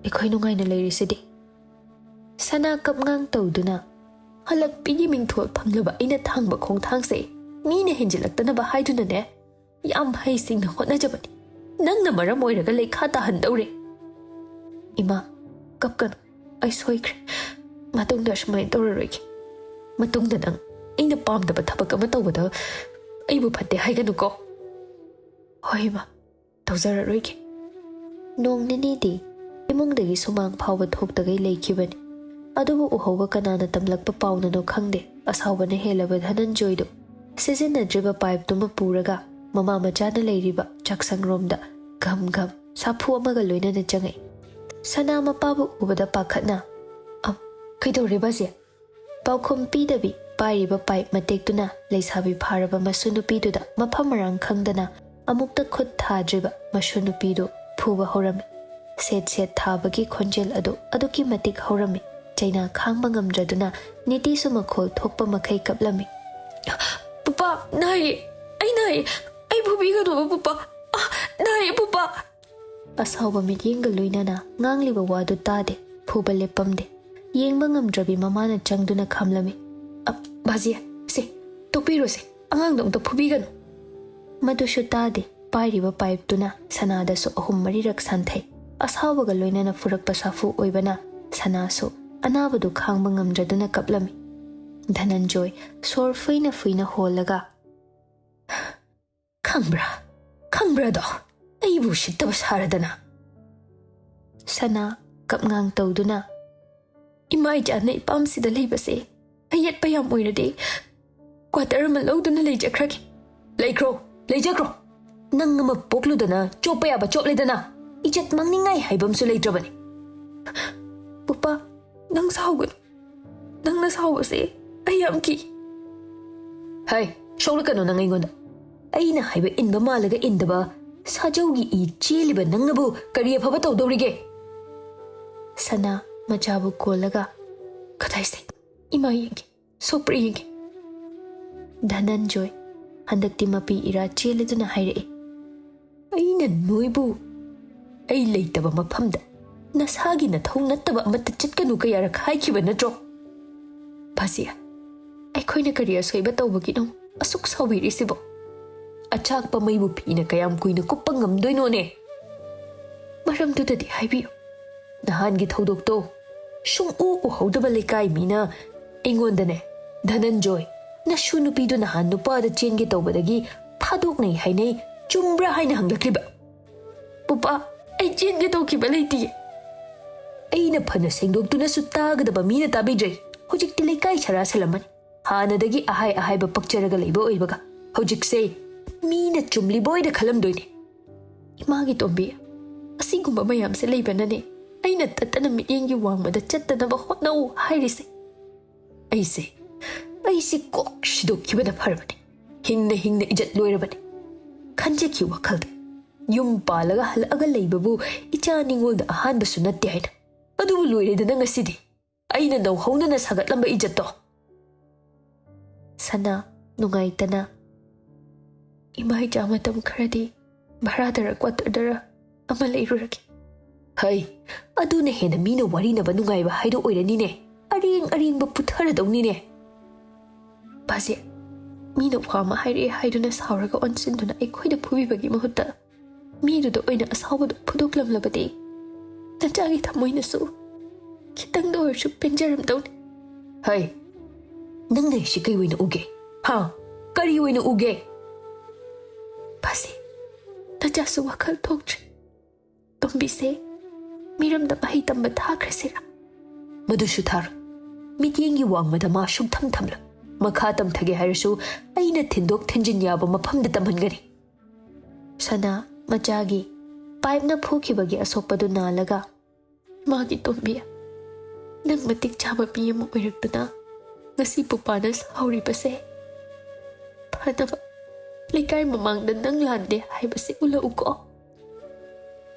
ꯑꯩꯈꯣꯏ ꯅꯨꯡꯉꯥꯏꯅ ꯂꯩꯔꯤꯁꯤꯗꯤ ꯁꯅꯥ ꯀꯞꯉꯥꯡ ꯇꯧꯗꯨꯅ ꯍꯜꯂꯛꯄꯤꯒꯤ ꯃꯤꯡꯊꯣꯜ ꯐꯪꯂꯕ ꯑꯩꯅ ꯊꯥꯡꯕ ꯈꯣꯡꯊꯥꯡꯁꯦ ꯃꯤꯅ ꯍꯦꯟꯖꯤꯜꯂꯛꯇꯅꯕ ꯍꯥꯏꯗꯨꯅꯅꯦ ꯌꯥꯝ ꯍꯩꯁꯤꯡꯅ ꯍꯣꯠꯅꯖꯕꯅꯤ ꯅꯪꯅ ꯃꯔꯝ ꯑꯣꯏꯔꯒ ꯂꯩꯈꯥ ꯇꯥꯍꯟꯗꯧꯔꯦ ꯏꯃꯥ ꯀꯞꯀꯅꯨ ꯑꯩ ꯁꯣꯏꯈ꯭ꯔꯦ ꯃꯇꯨꯡꯗ ꯑꯁꯨꯃꯥꯏꯅ ꯇꯧꯔꯔꯣꯏꯒꯦ ꯃꯇꯨꯡꯗ ꯅꯪ ꯑꯩꯅ ꯄꯥꯝꯗꯕ ꯊꯕꯛ ꯑꯃ ꯇꯧꯕꯗ ꯑꯩꯕꯨ ꯐꯠꯇꯦ ꯍꯥꯏꯒꯅꯨꯀꯣ ꯍꯣꯏ ꯏꯃꯥ ꯇꯧꯖꯔꯔꯣꯏꯒꯦ ꯅꯣꯡ ꯅꯤꯅꯤꯗꯤ ꯏꯃꯨꯡꯗꯒꯤ ꯁꯨꯃꯥꯡ ꯐꯥꯎꯕ ꯊꯣꯛꯇꯒꯩ ꯂꯩꯈꯤꯕꯅꯤ ꯑꯗꯨꯕꯨ ꯎꯍꯧꯕ ꯀꯅꯥꯅ ꯇꯝꯂꯛꯄ ꯄꯥꯎꯅꯅꯣ ꯈꯪꯗꯦ ꯑꯁꯥꯎꯕꯅ ꯍꯦꯜꯂꯕ ꯙꯅꯟꯖꯣꯏꯗꯨ ꯁꯤꯖꯤꯟꯅꯗ꯭ꯔꯤꯕ ꯄꯥꯏꯞꯇꯨꯃ ꯄꯨꯔꯒ ꯃꯃꯥ ꯃꯆꯥꯅ ꯂꯩꯔꯤꯕ ꯆꯥꯛꯁꯪꯔꯣꯝꯗ ꯘꯝ ꯘꯝ ꯁꯥꯐꯨ ꯑꯃꯒ ꯂꯣꯏꯅꯅ ꯆꯪꯉꯛꯏ ꯁꯅꯥ ꯃꯄꯥꯕꯨ ꯎꯕꯗ ꯄꯥꯈꯠꯅ ꯀꯩꯗꯧꯔꯦ ꯕꯥꯖꯦ ꯄꯥꯎꯈꯨꯝ ꯄꯤꯗꯕꯤ ꯄꯥꯏꯔꯤꯕ ꯄꯥꯏꯞ ꯃꯇꯦꯛꯇꯨꯅ ꯂꯩꯁꯥꯕꯤ ꯐꯥꯔꯕ ꯃꯁꯨ ꯅꯨꯄꯤꯗꯨꯗ ꯃꯐꯝ ꯃꯔꯥꯡ ꯈꯪꯗꯅ ꯑꯃꯨꯛꯇ ꯈꯨꯠ ꯊꯥꯗ꯭ꯔꯤꯕ ꯃꯁꯨ ꯅꯨꯄꯤꯗꯨ ꯐꯨꯕ ꯍꯧꯔꯝꯃꯤ ꯁꯦꯠ ꯁꯦꯠ ꯊꯥꯕꯒꯤ ꯈꯣꯟꯖꯦꯜ ꯑꯗꯨ ꯑꯗꯨꯛꯀꯤ ꯃꯇꯤꯛ ꯍꯧꯔꯝꯃꯤ ꯆꯩꯅꯥ ꯈꯥꯡꯕ ꯉꯝꯗ꯭ꯔꯗꯨꯅ ꯅꯤꯇꯤꯁꯨ ꯃꯈꯣꯜ ꯊꯣꯛꯄ ꯃꯈꯩ ꯀꯞꯂꯝꯃꯤ ꯄꯨꯄꯥ ꯅꯥꯏꯌꯦ ꯑꯩ ꯅꯥꯏꯌꯦ ꯑꯩ ꯐꯨꯕꯤꯒꯅꯣꯕ ꯄꯨꯄꯥ ꯅꯥꯏꯌꯦ ꯄꯨꯄꯥ ꯑꯁꯥꯎꯕ ꯃꯤꯠꯌꯦꯡꯒ ꯂꯣꯏꯅꯅ ꯉꯥꯡꯂꯤꯕ ꯋꯥꯗꯨ ꯇꯥꯗꯦ ꯐꯨꯕ ꯂꯦꯞꯄꯝꯗꯦ ꯌꯦꯡꯕ ꯉꯝꯗ꯭ꯔꯕꯤ ꯃꯃꯥꯅ ꯆꯪꯗꯨꯅ ꯈꯥꯝꯂꯝꯃꯤ ꯕꯥꯖꯤ ꯁꯦ ꯇꯣꯛꯄꯤꯔꯣꯁꯦ ꯑꯉꯥꯡꯗꯣ ꯑꯝꯇ ꯐꯨꯕꯤꯒꯅꯨ ꯃꯗꯨꯁꯨ ꯇꯥꯗꯦ ꯄꯥꯏꯔꯤꯕ ꯄꯥꯏꯞꯇꯨꯅ ꯁꯅꯥꯗꯁꯨ 3-4ꯔꯛ ꯁꯥꯟꯊꯩ ꯑꯁꯥꯎꯕꯒ ꯂꯣꯏꯅꯅ ꯐꯨꯔꯛꯄ ꯁꯥꯐꯨ ꯑꯣꯏꯕꯅ ꯁꯅꯥꯁꯨ ꯑꯅꯥꯕꯗꯨ ꯈꯥꯡꯕ ꯉꯝꯗ꯭ꯔꯗꯨꯅ ꯀꯞꯂꯝꯃꯤ ꯙꯅꯟꯖꯣꯏ ꯁꯣꯔ ꯐꯨꯏꯅ ꯐꯨꯏꯅ ꯍꯣꯜꯂꯒ ꯈꯪꯕ꯭ꯔꯥꯗꯣ ꯑꯩꯕꯨ ꯎꯁꯤꯠꯇꯕ ꯁꯥꯔꯗꯅ ꯁꯅꯥ ꯀꯞꯉꯥꯡ ꯇꯧꯗꯨꯅ ꯏꯃꯥ ꯏꯆꯥꯅ ꯏꯄꯥꯝꯁꯤꯗ ꯂꯩꯕꯁꯦ ꯑꯌꯦꯠꯄ ꯌꯥꯝ ꯑꯣꯏꯔꯗꯤ ꯀ꯭ꯋꯥꯇꯔ ꯑꯃ ꯂꯧꯗꯨꯅ ꯂꯩꯖꯈ꯭ꯔꯒꯦ ꯂꯩꯖꯈ꯭ꯔꯣ ꯅꯪ ꯑꯃ ꯄꯣꯛꯂꯨꯗꯅ ꯆꯣꯞꯄ ꯌꯥꯕ ꯆꯣꯞꯂꯦꯗꯅ ꯏꯖꯠ ꯃꯥꯡꯅꯤꯡꯉꯥꯏ ꯍꯥꯏꯕ ꯑꯃꯁꯨ ꯂꯩꯇ꯭ꯔꯕꯅꯤ ꯄꯨꯄꯥ ꯅꯪ ꯁꯥꯎꯒꯅꯨ ꯅꯪꯅ ꯁꯥꯎꯕꯁꯦ ꯑꯩ ꯌꯥꯝ ꯀꯤ ꯍꯥꯏ ꯁꯣꯛꯂꯛꯀꯅꯨ ꯅꯪ ꯑꯩꯉꯣꯟꯗ ꯑꯩꯅ ꯍꯥꯏꯕ ꯏꯟꯕ ꯃꯥꯜꯂꯒ ꯏꯟꯗꯕ ꯁꯥꯖꯧꯒꯤ ꯏ ꯆꯦꯜꯂꯤꯕ ꯅꯪꯅꯕꯨ ꯀꯔꯤ ꯑꯐꯕ ꯇꯧꯗꯧꯔꯤꯒꯦ ꯁꯅꯥ ꯃꯆꯥꯕꯨ ꯀꯣꯜꯂꯒ ꯀꯗꯥꯏꯁꯦ ꯏꯃꯥ ꯌꯦꯡꯒꯦ ꯁꯣꯛꯄ꯭ꯔꯥ ꯌꯦꯡꯒꯦ ꯙꯅꯟꯖꯣꯏ ꯍꯟꯗꯛꯇꯤ ꯃꯄꯤ ꯏꯔꯥ ꯆꯦꯜꯂꯗꯨꯅ ꯍꯥꯏꯔꯛꯏ ꯑꯩꯅ ꯅꯣꯏꯕꯨ ꯑꯩ ꯂꯩꯇꯕ ꯃꯐꯝꯗ ꯅꯁꯥꯒꯤ ꯅꯊꯧ ꯅꯠꯇꯕ ꯑꯃꯠꯇ ꯆꯠꯀꯅꯨ ꯀꯌꯥꯔꯛ ꯍꯥꯏꯈꯤꯕ ꯅꯠꯇ꯭ꯔꯣ ꯚꯥꯖꯤꯌꯥ ꯑꯩꯈꯣꯏꯅ ꯀꯔꯤ ꯑꯁꯣꯏꯕ ꯇꯧꯕꯒꯤꯅꯣ ꯑꯁꯨꯛ ꯁꯥꯎꯕꯤꯔꯤꯁꯤꯕꯣ ꯑꯆꯥꯛꯄ ꯃꯩꯕꯨ ꯐꯤꯅ ꯀꯌꯥꯝ ꯀꯨꯏꯅ ꯀꯨꯞꯄ ꯉꯝꯗꯣꯏꯅꯣꯅꯦ ꯃꯔꯝꯗꯨꯗꯗꯤ ꯍꯥꯏꯕꯤꯌꯨ ꯅꯍꯥꯟꯒꯤ ꯊꯧꯗꯣꯛꯇꯣ ꯁꯨꯡꯎ ꯎꯍꯧꯗꯕ ꯂꯩꯀꯥꯏ ꯃꯤꯅ ꯑꯩꯉꯣꯟꯗꯅꯦ ꯙꯅꯟꯖꯣꯏ ꯅꯁꯨ ꯅꯨꯄꯤꯗꯨ ꯅꯍꯥꯟ ꯅꯨꯄꯥꯗ ꯆꯦꯟꯒꯦ ꯇꯧꯕꯗꯒꯤ ꯐꯥꯗꯣꯛꯅꯩ ꯍꯥꯏꯅꯩ ꯆꯨꯝꯕ꯭ꯔꯥ ꯍꯥꯏꯅ ꯍꯪꯂꯛꯂꯤꯕ꯫ ꯄꯨꯄꯥ ꯑꯩ ꯆꯦꯟꯒꯦ ꯇꯧꯈꯤꯕ ꯂꯩꯇꯤꯌꯦ꯫ ꯑꯩꯅ ꯐꯅ ꯁꯦꯡꯗꯣꯛꯇꯨꯅꯁꯨ ꯇꯥꯒꯗꯕ ꯃꯤꯅ ꯇꯥꯕꯤꯗ꯭ꯔꯦ꯫ ꯍꯧꯖꯤꯛꯇꯤ ꯂꯩꯀꯥꯏ ꯁꯔꯥ ꯁꯜꯂꯝꯃꯅꯤ꯫ ꯍꯥꯟꯅꯗꯒꯤ ꯑꯍꯥꯏ ꯑꯍꯥꯏꯕ ꯄꯛꯆꯔꯒ ꯂꯩꯕ ꯑꯣꯏꯕꯒ ꯍꯧꯖꯤꯛꯁꯦ ꯃꯤꯅ ꯆꯨꯝꯂꯤꯕꯣꯏꯗ ꯈꯜꯂꯝꯗꯣꯏꯅꯦ꯫ ꯏꯃꯥꯒꯤ ꯇꯣꯝꯕꯤ ꯑꯁꯤꯒꯨꯝꯕ ꯃꯌꯥꯝꯁꯦ ꯂꯩꯕꯅꯅꯦ ꯑꯩꯅ ꯇꯠꯇꯅ ꯃꯤꯠꯌꯦꯡꯒꯤ ꯋꯥꯡꯃꯗ ꯆꯠꯇꯅꯕ ꯍꯣꯠꯅꯧ ꯍꯥꯏꯔꯤꯁꯦ꯫ ꯑꯩꯁꯦ ꯀꯣꯛ ꯁꯤꯗꯣꯛꯈꯤꯕꯅ ꯐꯔꯕꯅꯤ꯫ ꯍꯤꯡꯅ ꯍꯤꯡꯅ ꯏꯖꯠ ꯂꯣꯏꯔꯕꯅꯤ꯫ ꯈꯟꯖꯈꯤ ꯋꯥꯈꯜꯗ ꯌꯨꯝ ꯄꯥꯜꯂꯒ ꯍꯜꯂꯛꯑꯒ ꯂꯩꯕꯕꯨ ꯏꯆꯥ ꯅꯤꯉꯣꯜꯗ ꯑꯍꯥꯟꯕꯁꯨ ꯅꯠꯇꯦ ꯍꯥꯏꯅ꯫ ꯑꯗꯨꯕꯨ ꯂꯣꯏꯔꯦꯗꯅ ꯉꯁꯤꯗꯤ ꯑꯩꯅ ꯅꯧꯍꯧꯅꯅ ꯁꯥꯒꯠꯂꯝꯕ ꯏꯖꯠꯇꯣ꯫ ꯁꯅꯥ ꯅꯨꯡꯉꯥꯏꯇꯅ ꯏꯃꯥ ꯏꯆꯥ ꯃꯇꯝ ꯈꯔꯗꯤ ꯚꯔꯥꯗꯔ ꯀ꯭ꯋꯥꯇꯔꯗꯔ ꯑꯃ ꯂꯩꯔꯨꯔꯒꯦ꯫ ꯍꯩ ꯑꯗꯨꯅ ꯍꯦꯟꯅ ꯃꯤꯅ ꯋꯥꯔꯤꯅꯕ ꯅꯨꯡꯉꯥꯏꯕ ꯍꯥꯏꯗꯣ ꯑꯣꯏꯔꯅꯤꯅꯦ꯫ ꯑꯔꯦꯡ ꯑꯔꯦꯡꯕ ꯄꯨꯊꯔꯗꯧꯅꯤꯅꯦ꯫ ꯕꯥꯖꯦ ꯃꯤꯅ ꯋꯥ ꯑꯃ ꯍꯥꯏꯔꯛꯑꯦ ꯍꯥꯏꯗꯨꯅ ꯁꯥꯎꯔꯒ ꯑꯣꯟꯁꯤꯟꯗꯨꯅ ꯑꯩꯈꯣꯏꯗ ꯐꯨꯕꯤꯕꯒꯤ ꯃꯍꯨꯠꯇ ꯃꯤꯗꯨꯗ ꯑꯣꯏꯅ ꯑꯁꯥꯎꯕꯗꯨ ꯐꯨꯗꯣꯛꯂꯝꯂꯕꯗꯤ ꯅꯆꯥꯒꯤ ꯊꯃꯣꯏꯅꯁꯨ ꯈꯤꯇꯪꯗ ꯑꯣꯏꯔꯁꯨ ꯄꯦꯟꯖꯔꯝꯗꯧꯅꯤ꯫ ꯍꯩ ꯅꯪꯅ ꯑꯩꯁꯤ ꯀꯩ ꯑꯣꯏꯅ ꯎꯒꯦ? ꯀꯔꯤ ꯑꯣꯏꯅ ꯎꯒꯦ? ꯕꯥꯖꯦ ꯅꯆꯥꯁꯨ ꯋꯥꯈꯜ ꯊꯣꯛꯇ꯭ꯔꯦ꯫ ꯇꯣꯝꯕꯤꯁꯦ ꯃꯤꯔꯝꯗ ꯃꯍꯩ ꯇꯝꯕ ꯊꯥꯈ꯭ꯔꯁꯤꯔꯥ? ꯃꯗꯨꯁꯨ ꯊꯥꯔꯣꯏ꯫ ꯃꯤꯠꯌꯦꯡꯒꯤ ꯋꯥꯡꯃꯗ ꯃꯥ ꯁꯨꯡꯊꯝ ꯊꯝꯂꯣꯏ꯫ ꯃꯈꯥ ꯇꯝꯊꯒꯦ ꯍꯥꯏꯔꯁꯨ ꯑꯩꯅ ꯊꯤꯟꯗꯣꯛ ꯊꯤꯟꯖꯤꯟ ꯌꯥꯕ ꯃꯐꯝꯗ ꯇꯝꯍꯟꯒꯅꯤ꯫ ꯁꯅꯥ ꯃꯆꯥꯒꯤ ꯄꯥꯏꯞꯅ ꯐꯨꯈꯤꯕꯒꯤ ꯑꯁꯣꯛꯄꯗꯨ ꯅꯥꯜꯂꯒ ꯃꯥꯒꯤ ꯇꯣꯝꯕꯤ ꯅꯪ ꯃꯇꯤꯛ ꯆꯥꯕ ꯃꯤ ꯑꯃ ꯑꯣꯏꯔꯛꯇꯨꯅ ꯉꯁꯤ ꯄꯨꯄꯥꯅ ꯁꯥꯎꯔꯤꯕꯁꯦ ꯐꯅꯕ ꯂꯩꯀꯥꯏ ꯃꯃꯥꯡꯗ ꯅꯪ ꯂꯥꯟꯗꯦ ꯍꯥꯏꯕꯁꯦ ꯎꯠꯂꯛꯎꯀꯣ꯫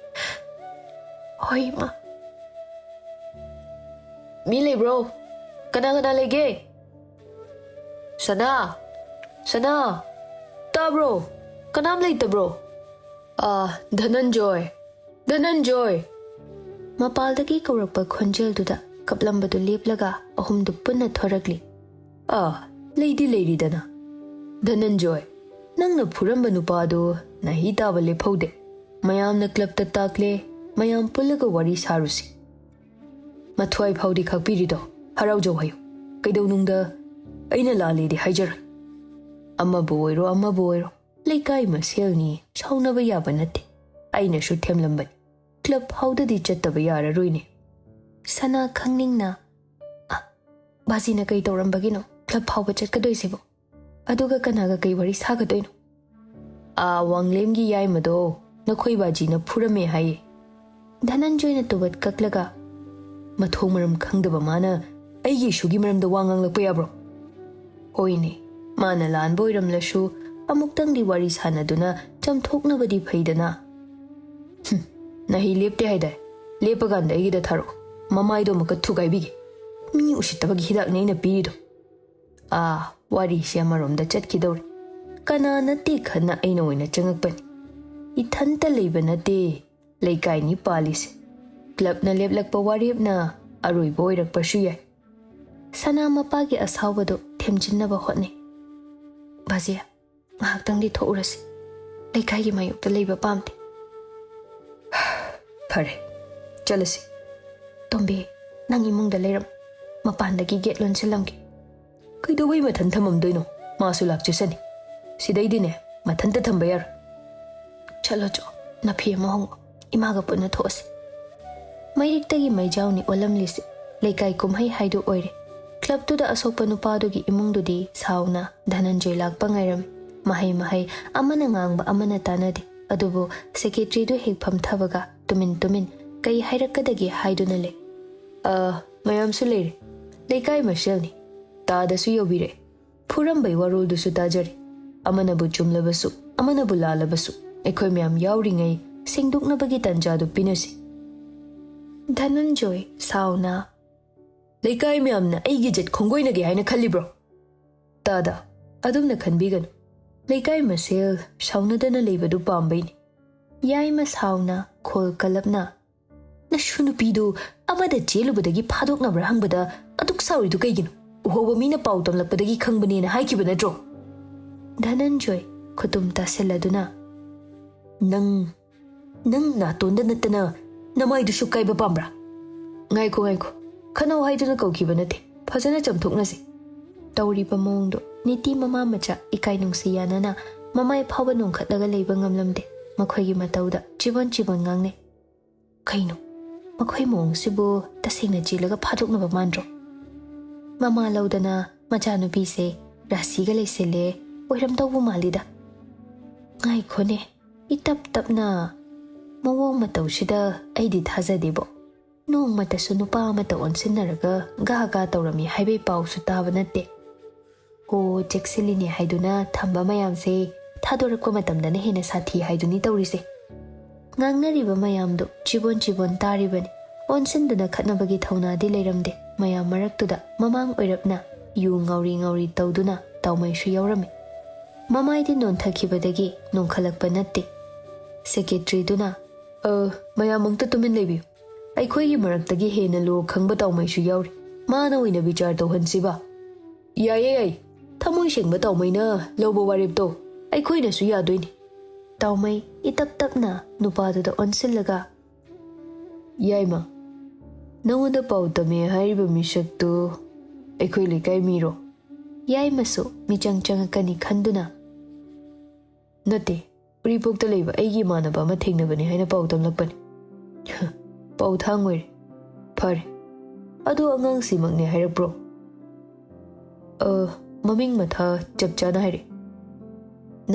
ꯍꯣꯏ ꯏꯃꯥ꯫ ꯃꯤ ꯂꯩꯕ꯭ꯔꯣ? ꯀꯅꯥ ꯀꯅꯥ ꯂꯩꯒꯦ? ꯁꯅꯥ ꯁꯅꯥ ꯇꯥꯕ꯭ꯔꯣ? ꯀꯅꯥꯝ ꯂꯩꯇꯕ꯭ꯔꯣ? ꯙꯅꯟꯖꯣꯏ ꯃꯄꯥꯜꯗꯒꯤ ꯀꯧꯔꯛꯄ ꯈꯣꯟꯖꯦꯜꯗꯨꯗ ꯀꯞꯂꯝꯕꯗꯨ ꯂꯦꯞꯂꯒ ꯑꯍꯨꯝꯗꯨ ꯄꯨꯟꯅ ꯊꯣꯔꯛꯂꯤ꯫ ꯂꯩꯗꯤ ꯂꯩꯔꯤꯗꯅ ꯙꯅꯟꯖꯣꯏ, ꯅꯪꯅ ꯐꯨꯔꯝꯕ ꯅꯨꯄꯥꯗꯨ ꯅꯥꯍꯤ ꯇꯥꯕ ꯂꯦꯞꯍꯧꯗꯦ꯫ ꯃꯌꯥꯝꯅ ꯀ꯭ꯂꯕꯇ ꯇꯥꯛꯂꯦ, ꯃꯌꯥꯝ ꯄꯨꯜꯂꯒ ꯋꯥꯔꯤ ꯁꯥꯔꯨꯁꯤ꯫ ꯃꯊ꯭ꯋꯥꯏ ꯐꯥꯎꯗꯤ ꯈꯥꯛꯄꯤꯔꯤꯗꯣ ꯍꯔꯥꯎꯖꯧ ꯍꯥꯏꯌꯨ꯫ ꯀꯩꯗꯧꯅꯨꯡꯗ ꯑꯩꯅ ꯂꯥꯜꯂꯦꯗꯤ ꯍꯥꯏꯖꯔꯣꯏ꯫ ꯑꯃꯕꯨ ꯑꯣꯏꯔꯣ ꯑꯃꯕꯨ ꯑꯣꯏꯔꯣ ꯂꯩꯀꯥꯏ ꯃꯁꯦꯜꯅꯤ, ꯁꯥꯎꯅꯕ ꯌꯥꯕ ꯅꯠꯇꯦ꯫ ꯑꯩꯅꯁꯨ ꯊꯦꯝꯂꯝꯕꯅꯤ, ꯀ꯭ꯂꯕ ꯐꯥꯎꯗꯗꯤ ꯆꯠꯇꯕ ꯌꯥꯔꯔꯣꯏꯅꯦ꯫ ꯁꯅꯥ ꯈꯪꯅꯤꯡꯅ ꯕꯥꯖꯤꯅ ꯀꯩ ꯇꯧꯔꯝꯕꯒꯤꯅꯣ ꯀ꯭ꯂꯕ ꯐꯥꯎꯕ ꯆꯠꯀꯗꯣꯏꯁꯤꯕꯣ? ꯑꯗꯨꯒ ꯀꯅꯥꯒ ꯀꯩ ꯋꯥꯔꯤ ꯁꯥꯒꯗꯣꯏꯅꯣ? ꯋꯥꯡꯂꯦꯝꯒꯤ ꯌꯥꯏꯃꯗꯣ ꯅꯈꯣꯏ ꯕꯥꯖꯤꯅ ꯐꯨꯔꯝꯃꯦ ꯍꯥꯏꯌꯦ꯫ ꯙꯅꯟꯖꯣꯏꯅ ꯇꯨꯕꯠ ꯀꯛꯂꯒ ꯃꯊꯣꯡ ꯃꯔꯝ ꯈꯪꯗꯕ ꯃꯥꯅ ꯑꯩꯒꯤ ꯏꯁꯨꯒꯤ ꯃꯔꯝꯗ ꯋꯥ ꯉꯥꯡꯂꯛꯄ ꯌꯥꯕ꯭ꯔꯣ? ꯍꯣꯏꯅꯦ, ꯃꯥꯅ ꯂꯥꯟꯕ ꯑꯣꯏꯔꯝꯂꯁꯨ ꯑꯃꯨꯛꯇꯪꯗꯤ ꯋꯥꯔꯤ ꯁꯥꯟꯅꯗꯨꯅ ꯆꯝꯊꯣꯛꯅꯕꯗꯤ ꯐꯩꯗꯅ꯫ ꯅꯥꯍꯤ ꯂꯦꯞꯇꯦ ꯍꯥꯏꯗꯥꯏ? ꯂꯦꯞꯄꯀꯥꯟꯗ ꯑꯩꯒꯤꯗ ꯊꯥꯔꯛꯑꯣ꯫ ꯃꯃꯥꯏꯗꯣ ꯑꯃꯨꯛꯀ ꯊꯨꯒꯥꯏꯕꯤꯒꯦ꯫ ꯃꯤ ꯎꯁꯤꯠꯇꯕꯒꯤ ꯍꯤꯗꯥꯛꯅꯦ ꯑꯩꯅ ꯄꯤꯔꯤꯗꯣ꯫ ꯋꯥꯔꯤꯁꯦ ꯑꯃꯔꯣꯝꯗ ꯆꯠꯈꯤꯗꯧꯔꯦ꯫ ꯀꯅꯥ ꯅꯠꯇꯦ ꯈꯟꯅ ꯑꯩꯅ ꯑꯣꯏꯅ ꯆꯪꯉꯛꯄꯅꯤ꯫ ꯏꯊꯟꯇ ꯂꯩꯕ ꯅꯠꯇꯦ ꯂꯩꯀꯥꯏꯅꯤ ꯄꯥꯜꯂꯤꯁꯦ꯫ ꯀ꯭ꯂꯕꯅ ꯂꯦꯞꯂꯛꯄ ꯋꯥꯔꯦꯞꯅ ꯑꯔꯣꯏꯕ ꯑꯣꯏꯔꯛꯄꯁꯨ ꯌꯥꯏ꯫ ꯁꯅꯥ ꯃꯄꯥꯒꯤ ꯑꯁꯥꯎꯕꯗꯨ ꯊꯦꯝꯖꯤꯟꯅꯕ ꯍꯣꯠꯅꯩ꯫ ꯕꯥꯖꯦ ꯉꯥꯏꯍꯥꯛꯇꯪꯗꯤ ꯊꯣꯛꯎꯔꯁꯤ꯫ ꯂꯩꯀꯥꯏꯒꯤ ꯃꯥꯌꯣꯛꯇ ꯂꯩꯕ ꯄꯥꯝꯗꯦ꯫ ꯐꯔꯦ ꯆꯠꯂꯁꯤ꯫ ꯇꯣꯝꯕꯤ ꯅꯪ ꯏꯃꯨꯡꯗ ꯂꯩꯔꯝ, ꯃꯄꯥꯟꯗꯒꯤ ꯒꯦꯠ ꯂꯣꯟꯁꯤꯜꯂꯝꯒꯦ꯫ ꯀꯩꯗꯧꯕꯩ ꯃꯊꯟ ꯊꯝꯃꯝꯗꯣꯏꯅꯣ? ꯃꯥꯁꯨ ꯂꯥꯛꯆꯁꯅꯤ꯫ ꯁꯤꯗꯩꯗꯤꯅꯦ ꯃꯊꯟꯇ ꯊꯝꯕ ꯌꯥꯔꯣꯏ꯫ ꯆꯠꯂꯣ ꯅꯐꯤ ꯑꯃ ꯍꯣꯡꯉꯣ, ꯏꯃꯥꯒ ꯄꯨꯟꯅ ꯊꯣꯛꯑꯁꯤ꯫ ꯃꯩꯔꯤꯛꯇꯒꯤ ꯃꯩꯖꯥꯎꯅꯤ ꯑꯣꯜꯂꯝꯂꯤꯁꯤ ꯂꯩꯀꯥꯏ ꯀꯨꯝꯍꯩ ꯍꯥꯏꯗꯨ ꯑꯣꯏꯔꯦ꯫ ꯀ꯭ꯂꯕꯇꯨꯗ ꯑꯁꯣꯛꯄ ꯅꯨꯄꯥꯗꯨꯒꯤ ꯏꯃꯨꯡꯗꯨꯗꯤ ꯁꯥꯎꯅ ꯙꯅꯟꯖꯣꯏ ꯂꯥꯛꯄ ꯉꯥꯏꯔꯝꯃꯤ꯫ ꯃꯍꯩ ꯑꯃꯅ ꯉꯥꯡꯕ ꯑꯃꯅ ꯇꯥꯟꯅꯗꯦ꯫ ꯑꯗꯨꯕꯨ ꯁꯦꯀ꯭ꯔꯦꯇ꯭ꯔꯤꯗꯨ ꯍꯦꯛ ꯐꯝꯊꯕꯒ ꯇꯨꯃꯤꯟ ꯀꯩ ꯍꯥꯏꯔꯛꯀꯗꯒꯦ ꯍꯥꯏꯗꯨꯅ ꯂꯩ꯫ ꯃꯌꯥꯝꯁꯨ ꯂꯩꯔꯦ, ꯂꯩꯀꯥꯏ ꯃꯁꯦꯜꯅꯤ, ꯇꯥꯗꯁꯨ ꯌꯧꯕꯤꯔꯛꯑꯦ꯫ ꯐꯨꯔꯝꯕꯩ ꯋꯥꯔꯣꯜꯗꯨꯁꯨ ꯇꯥꯖꯔꯦ꯫ ꯑꯃꯅꯕꯨ ꯆꯨꯝꯂꯕꯁꯨ ꯑꯃꯅꯕꯨ ꯂꯥꯜꯂꯕꯁꯨ ꯑꯩꯈꯣꯏ ꯃꯌꯥꯝ ꯌꯥꯎꯔꯤꯉꯩ ꯁꯦꯡꯗꯣꯛꯅꯕꯒꯤ ꯇꯥꯟꯖꯥꯗꯨ ꯄꯤꯅꯁꯤ꯫ ꯙꯅꯟꯖꯣꯏ ꯁꯥꯎꯅ ꯂꯩꯀꯥꯏ ꯃꯌꯥꯝꯅ ꯑꯩꯒꯤ ꯖꯠ ꯈꯣꯡꯒꯣꯏꯅꯒꯦ ꯍꯥꯏꯅ ꯈꯜꯂꯤꯕ꯭ꯔꯣ? ꯇꯥꯗ ꯑꯗꯨꯝꯅ ꯈꯟꯕꯤꯒꯅꯨ꯫ ꯂꯩꯀꯥꯏ ꯃꯁꯦꯜ ꯁꯥꯎꯅꯗꯅ ꯂꯩꯕꯗꯨ ꯄꯥꯝꯕꯩꯅꯤ꯫ ꯌꯥꯏꯃ ꯁꯥꯎꯅ ꯈꯣꯜ ꯀꯜꯂꯞꯅ ꯅꯁꯨ ꯅꯨꯄꯤꯗꯨ ꯑꯃꯗ ꯆꯦꯜꯂꯨꯕꯗꯒꯤ ꯐꯥꯗꯣꯛꯅꯕ꯭ꯔꯥ ꯍꯪꯕꯗ ꯑꯗꯨꯛ ꯁꯥꯎꯔꯤꯗꯨ ꯀꯩꯒꯤꯅꯣ? ꯎꯍꯧꯕ ꯃꯤꯅ ꯄꯥꯎ ꯇꯝꯂꯛꯄꯗꯒꯤ ꯈꯪꯕꯅꯦꯅ ꯍꯥꯏꯈꯤꯕ ꯅꯠꯇ꯭ꯔꯣ? ꯙꯅꯟꯖꯣꯏ ꯈꯨꯇꯨꯝ ꯇꯥꯁꯤꯜꯂꯗꯨꯅ ꯅꯪ ꯅꯥꯇꯣꯟꯗ ꯅꯠꯇꯅ ꯅꯃꯥꯏꯗꯨꯁꯨ ꯀꯥꯏꯕ ꯄꯥꯝꯕ꯭ꯔꯥ? ꯉꯥꯏꯈꯣ ꯈꯟꯅꯧ ꯍꯥꯏꯗꯨꯅ ꯀꯧꯈꯤꯕ ꯅꯠꯇꯦ ꯐꯖꯅ ꯆꯝꯊꯣꯛꯅꯁꯤ ꯇꯧꯔꯤꯕ ꯃꯑꯣꯡꯗꯣ ꯅꯤꯇꯤ ꯃꯃꯥ ꯃꯆꯥ ꯏꯀꯥꯏ ꯅꯨꯡꯁꯤ ꯌꯥꯅꯅ ꯃꯃꯥꯏ ꯐꯥꯎꯕ ꯅꯣꯡꯈꯠꯂꯒ ꯂꯩꯕ ꯉꯝꯂꯝꯗꯦ ꯃꯈꯣꯏꯒꯤ ꯃꯇꯧꯗ ꯆꯤꯕꯣꯟ ꯆꯤꯕꯣꯟ ꯉꯥꯡꯅꯩ ꯀꯩꯅꯣ ꯃꯈꯣꯏ ꯃꯑꯣꯡꯁꯤꯕꯨ ꯇꯁꯦꯡꯅ ꯆꯦꯜꯂꯒ ꯐꯥꯗꯣꯛꯅꯕ ꯃꯥꯟꯗ꯭ꯔꯣ ꯃꯃꯥ ꯂꯧꯗꯅ ꯃꯆꯥꯅꯨꯄꯤꯁꯦ ꯔꯥꯁꯤꯒ ꯂꯩꯁꯤꯜꯂꯦ ꯑꯣꯏꯔꯝꯗꯧꯕ ꯃꯥꯜꯂꯤꯗ ꯉꯥꯏꯈꯣꯅꯦ ꯏꯇꯞ ꯇꯞꯅ ꯃꯑꯣꯡ ꯃꯇꯧꯁꯤꯗ ꯑꯩꯗꯤ ꯊꯥꯖꯗꯦꯕꯣ ꯅꯣꯡꯃꯇꯁꯨ ꯅꯨꯄꯥ ꯑꯃꯇ ꯑꯣꯟꯁꯤꯟꯅꯔꯒ ꯒꯥ ꯒꯥ ꯇꯧꯔꯝꯃꯤ ꯍꯥꯏꯕꯩ ꯄꯥꯎꯁꯨ ꯇꯥꯕ ꯅꯠꯇꯦ ꯍꯣ ꯆꯦꯛꯁꯤꯜꯂꯤꯅꯦ ꯍꯥꯏꯗꯨꯅ ꯊꯝꯕ ꯃꯌꯥꯝꯁꯦ ꯊꯥꯗꯣꯔꯛꯄ ꯃꯇꯝꯗꯅ ꯍꯦꯟꯅ ꯁꯥꯊꯤ ꯍꯥꯏꯗꯨꯅꯤ ꯇꯧꯔꯤꯁꯦ ꯉꯥꯡꯅꯔꯤꯕ ꯃꯌꯥꯝꯗꯣ ꯆꯤꯕꯣꯟ ꯆꯤꯕꯣꯟ ꯇꯥꯔꯤꯕꯅꯤ ꯑꯣꯟꯁꯤꯟꯗꯨꯅ ꯈꯠꯅꯕꯒꯤ ꯊꯧꯅꯥꯗꯤ ꯂꯩꯔꯝꯗꯦ ꯃꯌꯥꯝ ꯃꯔꯛꯇꯨꯗ ꯃꯃꯥꯡ ꯑꯣꯏꯔꯞꯅ ꯌꯨ ꯉꯥꯎꯔꯤ ꯉꯥꯎꯔꯤ ꯇꯧꯗꯨꯅ ꯇꯥꯎꯃꯩꯁꯨ ꯌꯥꯎꯔꯝꯃꯤ ꯃꯃꯥꯏꯗꯤ ꯅꯣꯟꯊꯈꯤꯕꯗꯒꯤ ꯅꯣꯡꯈꯠꯂꯛꯄ ꯅꯠꯇꯦ ꯁꯦꯀ꯭ꯔꯦꯇ꯭ꯔꯤꯗꯨꯅ ꯃꯌꯥꯝ ꯑꯝꯇ ꯇꯨꯃꯤꯟ ꯂꯩꯕꯤꯌꯨ ꯑꯩꯈꯣꯏꯒꯤ ꯃꯔꯛꯇꯒꯤ ꯍꯦꯟꯅ ꯂꯣ ꯈꯪꯕ ꯇꯥꯎꯃꯩꯁꯨ ꯌꯥꯎꯔꯤ ꯃꯥꯅ ꯑꯣꯏꯅ ꯕꯤꯆꯥꯔ ꯇꯧꯍꯟꯁꯤꯕ ꯌꯥꯏꯌꯦ ꯌꯥꯏ ꯊꯃꯣꯏ ꯁꯦꯡꯕ ꯇꯥꯎꯃꯩꯅ ꯂꯧꯕ ꯋꯥꯔꯦꯞꯇꯣ ꯑꯩꯈꯣꯏꯅꯁꯨ ꯌꯥꯗꯣꯏꯅꯤ ꯇꯥꯎꯃꯩ ꯏꯇꯞ ꯇꯞꯅ ꯅꯨꯄꯥꯗꯨꯗ ꯑꯣꯟꯁꯤꯜꯂꯒ ꯌꯥꯏꯃ ꯅꯉꯣꯟꯗ ꯄꯥꯎ ꯇꯝꯃꯦ ꯍꯥꯏꯔꯤꯕ ꯃꯤꯁꯛꯇꯨ ꯑꯩꯈꯣꯏ ꯂꯩꯀꯥꯏ ꯃꯤꯔꯣ ꯌꯥꯏꯃꯁꯨ ꯃꯤꯆꯪ ꯆꯪꯉꯛꯀꯅꯤ ꯈꯟꯗꯨꯅ ꯅꯠꯇꯦ ꯎꯔꯤꯄꯣꯛꯇ ꯂꯩꯕ ꯑꯩꯒꯤ ꯏꯃꯥꯟꯅꯕ ꯑꯃ ꯊꯦꯡꯅꯕꯅꯤ ꯍꯥꯏꯅ ꯄꯥꯎ ꯇꯝꯂꯛꯄꯅꯤ ꯄꯥꯎꯊꯥꯡ ꯑꯣꯏꯔꯦ ꯐꯔꯦ ꯑꯗꯣ ꯑꯉꯥꯡꯁꯤꯃꯛꯅꯦ ꯍꯥꯏꯔꯛꯄ꯭ꯔꯣ ꯃꯃꯤꯡ ꯃꯊꯥ ꯆꯞ ꯆꯥꯅ ꯍꯥꯏꯔꯛꯑꯦ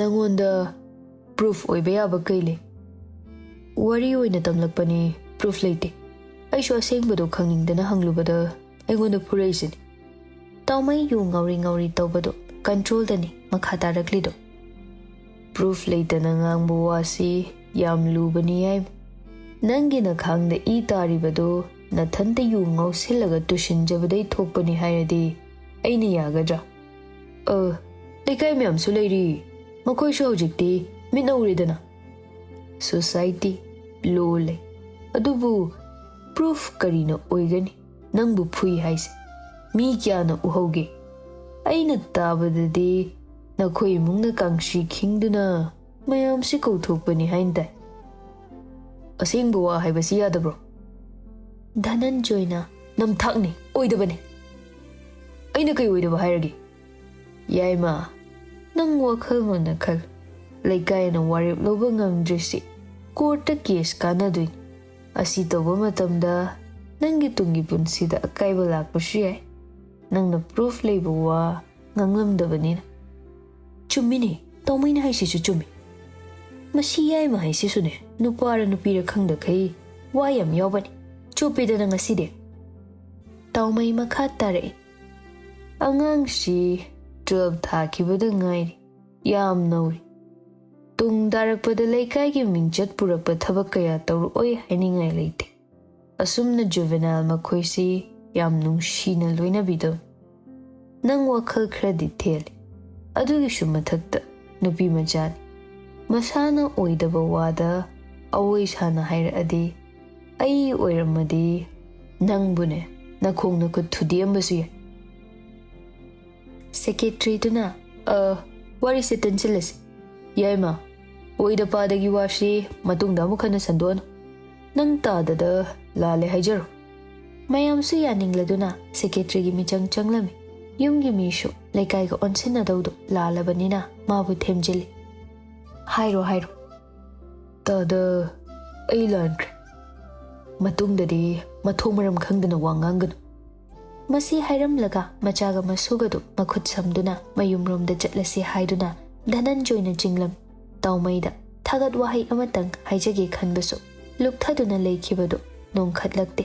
ꯅꯉꯣꯟꯗ ꯄ꯭ꯔꯨꯐ ꯑꯣꯏꯕ ꯌꯥꯕ ꯀꯩ ꯂꯩ ꯋꯥꯔꯤ ꯑꯣꯏꯅ ꯇꯝꯂꯛꯄꯅꯤ ꯄ꯭ꯔꯨꯐ ꯂꯩꯇꯦ ꯑꯩꯁꯨ ꯑꯁꯦꯡꯕꯗꯣ ꯈꯪꯅꯤꯡꯗꯅ ꯍꯪꯂꯨꯕꯗ ꯑꯩꯉꯣꯟꯗ ꯐꯨꯔꯛꯏꯁꯤꯅꯤ ꯇꯥꯎꯃꯩ ꯌꯨ ꯉꯥꯎꯔꯤ ꯉꯥꯎꯔꯤ ꯇꯧꯕꯗꯣ ꯀꯟꯇ꯭ꯔꯣꯜꯗꯅꯤ ꯃꯈꯥ ꯇꯥꯔꯛꯂꯤꯗꯣ ꯄ꯭ꯔꯨꯐ ꯂꯩꯇꯅ ꯉꯥꯡꯕ ꯋꯥꯁꯤ ꯌꯥꯝ ꯂꯨꯕꯅꯤ ꯌꯥꯏ ꯅꯪꯒꯤ ꯅꯈꯥꯡꯗ ꯏ ꯇꯥꯔꯤꯕꯗꯣ ꯅꯊꯟꯇ ꯌꯨ ꯉꯥꯎꯁꯤꯜꯂꯒ ꯇꯨꯁꯤꯟꯖꯕꯗꯩ ꯊꯣꯛꯄꯅꯤ ꯍꯥꯏꯔꯗꯤ ꯑꯩꯅ ꯌꯥꯒꯗ꯭ꯔꯥ ꯂꯩꯀꯥꯏ ꯃꯌꯥꯝꯁꯨ ꯂꯩꯔꯤ ꯃꯈꯣꯏꯁꯨ ꯍꯧꯖꯤꯛꯇꯤ ꯃꯤꯠꯅ ꯎꯔꯦꯗꯅ ꯁꯣꯁꯥꯏꯇꯤ ꯂꯣ ꯂꯩ ꯑꯗꯨꯕꯨ ꯄ꯭ꯔꯨꯐ ꯀꯔꯤꯅ ꯑꯣꯏꯒꯅꯤ ꯅꯪꯕꯨ ꯐꯨꯏ ꯍꯥꯏꯁꯦ ꯃꯤ ꯀꯌꯥꯅ ꯎꯍꯧꯒꯦ ꯑꯩꯅ ꯇꯥꯕꯗꯗꯤ ꯅꯈꯣꯏ ꯏꯃꯨꯡꯅ ꯀꯥꯡꯁꯤ ꯈꯤꯡꯗꯨꯅ ꯃꯌꯥꯝꯁꯤ ꯀꯧꯊꯣꯛꯄꯅꯤ ꯍꯥꯏꯅ ꯇꯥꯏ ꯑꯁꯦꯡꯕ ꯋꯥ ꯍꯥꯏꯕꯁꯤ ꯌꯥꯗꯕ꯭ꯔꯣ ꯙꯅꯟꯖꯣꯏꯅ ꯅꯝꯊꯥꯛꯅꯤ ꯑꯣꯏꯗꯕꯅꯤ ꯑꯩꯅ ꯀꯩ ꯑꯣꯏꯗꯕ ꯍꯥꯏꯔꯒꯦ ꯌꯥꯏꯃ ꯅꯪ ꯋꯥꯈꯜ ꯃꯨꯟꯅ ꯈꯜ ꯂꯩꯀꯥꯏꯅ ꯋꯥꯔꯦꯞ ꯂꯧꯕ ꯉꯝꯗ꯭ꯔꯤꯁꯤ ꯀꯣꯔꯠꯇ ꯀꯦꯁ ꯀꯥꯟꯅꯗꯣꯏꯅꯤ ꯑꯁꯤ ꯇꯧꯕ ꯃꯇꯝꯗ ꯅꯪꯒꯤ ꯇꯨꯡꯒꯤ ꯄꯨꯟꯁꯤꯗ ꯑꯀꯥꯏꯕ ꯂꯥꯛꯄꯁꯨ ꯌꯥꯏ ꯅꯪꯅ ꯄ꯭ꯔꯨꯐ ꯂꯩꯕ ꯋꯥ ꯉꯥꯡꯂꯝꯗꯕꯅꯤꯅ ꯆꯨꯝꯃꯤꯅꯦ ꯇꯥꯎꯃꯩꯅ ꯍꯥꯏꯁꯤꯁꯨ ꯆꯨꯝꯃꯤ ꯃꯁꯤ ꯌꯥꯏꯃ ꯍꯥꯏꯁꯤꯁꯨꯅꯦ ꯅꯨꯄꯥꯔ ꯅꯨꯄꯤꯔ ꯈꯪꯗꯈꯩ ꯋꯥ ꯌꯥꯝ ꯌꯥꯎꯕꯅꯤ ꯆꯣꯞꯄꯦꯗꯅ ꯉꯁꯤꯗꯤ ꯇꯥꯎꯃꯩ ꯃꯈꯥ ꯇꯥꯔꯛꯏ ꯑꯉꯥꯡꯁꯤ 12 ꯊꯥꯈꯤꯕꯗ ꯉꯥꯏꯔꯤ ꯌꯥꯝ ꯅꯧꯔꯤ ꯇꯨꯡ ꯇꯥꯔꯛꯄꯗ ꯂꯩꯀꯥꯏꯒꯤ ꯃꯤꯡꯆꯠ ꯄꯨꯔꯛꯄ ꯊꯕꯛ ꯀꯌా ꯇꯧꯔꯛꯑꯣꯏ ꯍꯥꯏꯅꯤꯡꯉꯥꯏ ꯂꯩꯇꯦ ꯑꯁꯨꯝꯅ ꯖꯨꯚꯦꯅꯥꯏꯜ ꯃꯈꯣꯏꯁꯤ ꯌꯥꯝ ꯅꯨꯡꯁꯤꯅ ꯂꯣꯏꯅꯕꯤꯗꯧ ꯅꯪ ꯋꯥꯈꯜ ꯈꯔꯗꯤ ꯊꯦꯜꯂꯤ ꯑꯗꯨꯒꯤꯁꯨ ꯃꯊꯛꯇ ꯅꯨꯄꯤ ꯃꯆꯥꯅꯤ ꯃꯁꯥꯅ ꯑꯣꯏꯗꯕ ꯋꯥꯗ ꯑꯋꯣꯏ ꯁꯥꯅ ꯍꯥꯏꯔꯛꯑꯗꯤ ꯑꯩ ꯑꯣꯏꯔꯝꯃꯗꯤ ꯅꯪꯕꯨꯅꯦ ꯅꯈꯣꯡ ꯅꯈꯨꯠ ꯊꯨꯗꯦꯛꯑꯝꯕꯁꯨ ꯌꯥꯏ ꯁꯦꯀ꯭ꯔꯦꯇ꯭ꯔꯤꯗꯨꯅ ꯋꯥꯔꯤꯁꯦ ꯇꯦꯟꯁꯤꯜꯂꯁꯤ ꯌꯥꯏꯃ ꯑꯣꯏꯗ ꯄꯥꯗꯒꯤ ꯋꯥꯁꯤ ꯃꯇꯨꯡꯗ ꯑꯃꯨꯛ ꯍꯟꯅ ꯁꯟꯗꯣꯛꯑꯅꯨ ꯅꯪ ꯇꯥꯗꯗ ꯂꯥꯜꯂꯦ ꯍꯥꯏꯖꯔꯣ ꯃꯌꯥꯝꯁꯨ ꯌꯥꯅꯤꯡꯂꯗꯨꯅ ꯁꯦꯀ꯭ꯔꯦꯇ꯭ꯔꯤꯒꯤ ꯃꯤꯆꯪ ꯆꯪꯂꯝꯃꯤ ꯌꯨꯝꯒꯤ ꯃꯤꯁꯨ ꯂꯩꯀꯥꯏꯒ ꯑꯣꯟꯁꯤꯟꯅꯗꯧꯗꯣ ꯂꯥꯜꯂꯕꯅꯤꯅ ꯃꯥꯕꯨ ꯊꯦꯝꯖꯤꯜꯂꯤ ꯍꯥꯏꯔꯣ ꯍꯥꯏꯔꯣ ꯇꯥꯗ ꯑꯩ ꯂꯥꯟꯈ꯭ꯔꯦ ꯃꯇꯨꯡꯗꯗꯤ ꯃꯊꯣꯡ ꯃꯔꯝ ꯈꯪꯗꯅ ꯋꯥ ꯉꯥꯡꯒꯅꯨ ꯃꯁꯤ ꯍꯥꯏꯔꯝꯂꯒ ꯃꯆꯥꯒ ꯃꯁꯨꯒꯗꯨ ꯃꯈꯨꯠ ꯁꯝꯗꯨꯅ ꯃꯌꯨꯝꯔꯣꯝꯗ ꯆꯠꯂꯁꯤ ꯍꯥꯏꯗꯨꯅ ꯙꯅꯟꯖꯣꯏꯅ ꯆꯤꯡꯂꯝ ꯇꯥꯎꯃꯩꯗ ꯊꯥꯒꯠ ꯋꯥꯍꯩ ꯑꯃꯇꯪ ꯍꯥꯏꯖꯒꯦ ꯈꯟꯕꯁꯨ ꯂꯨꯞꯊꯗꯨꯅ ꯂꯩꯈꯤꯕꯗꯨ ꯅꯣꯡꯈꯠꯂꯛꯇꯦ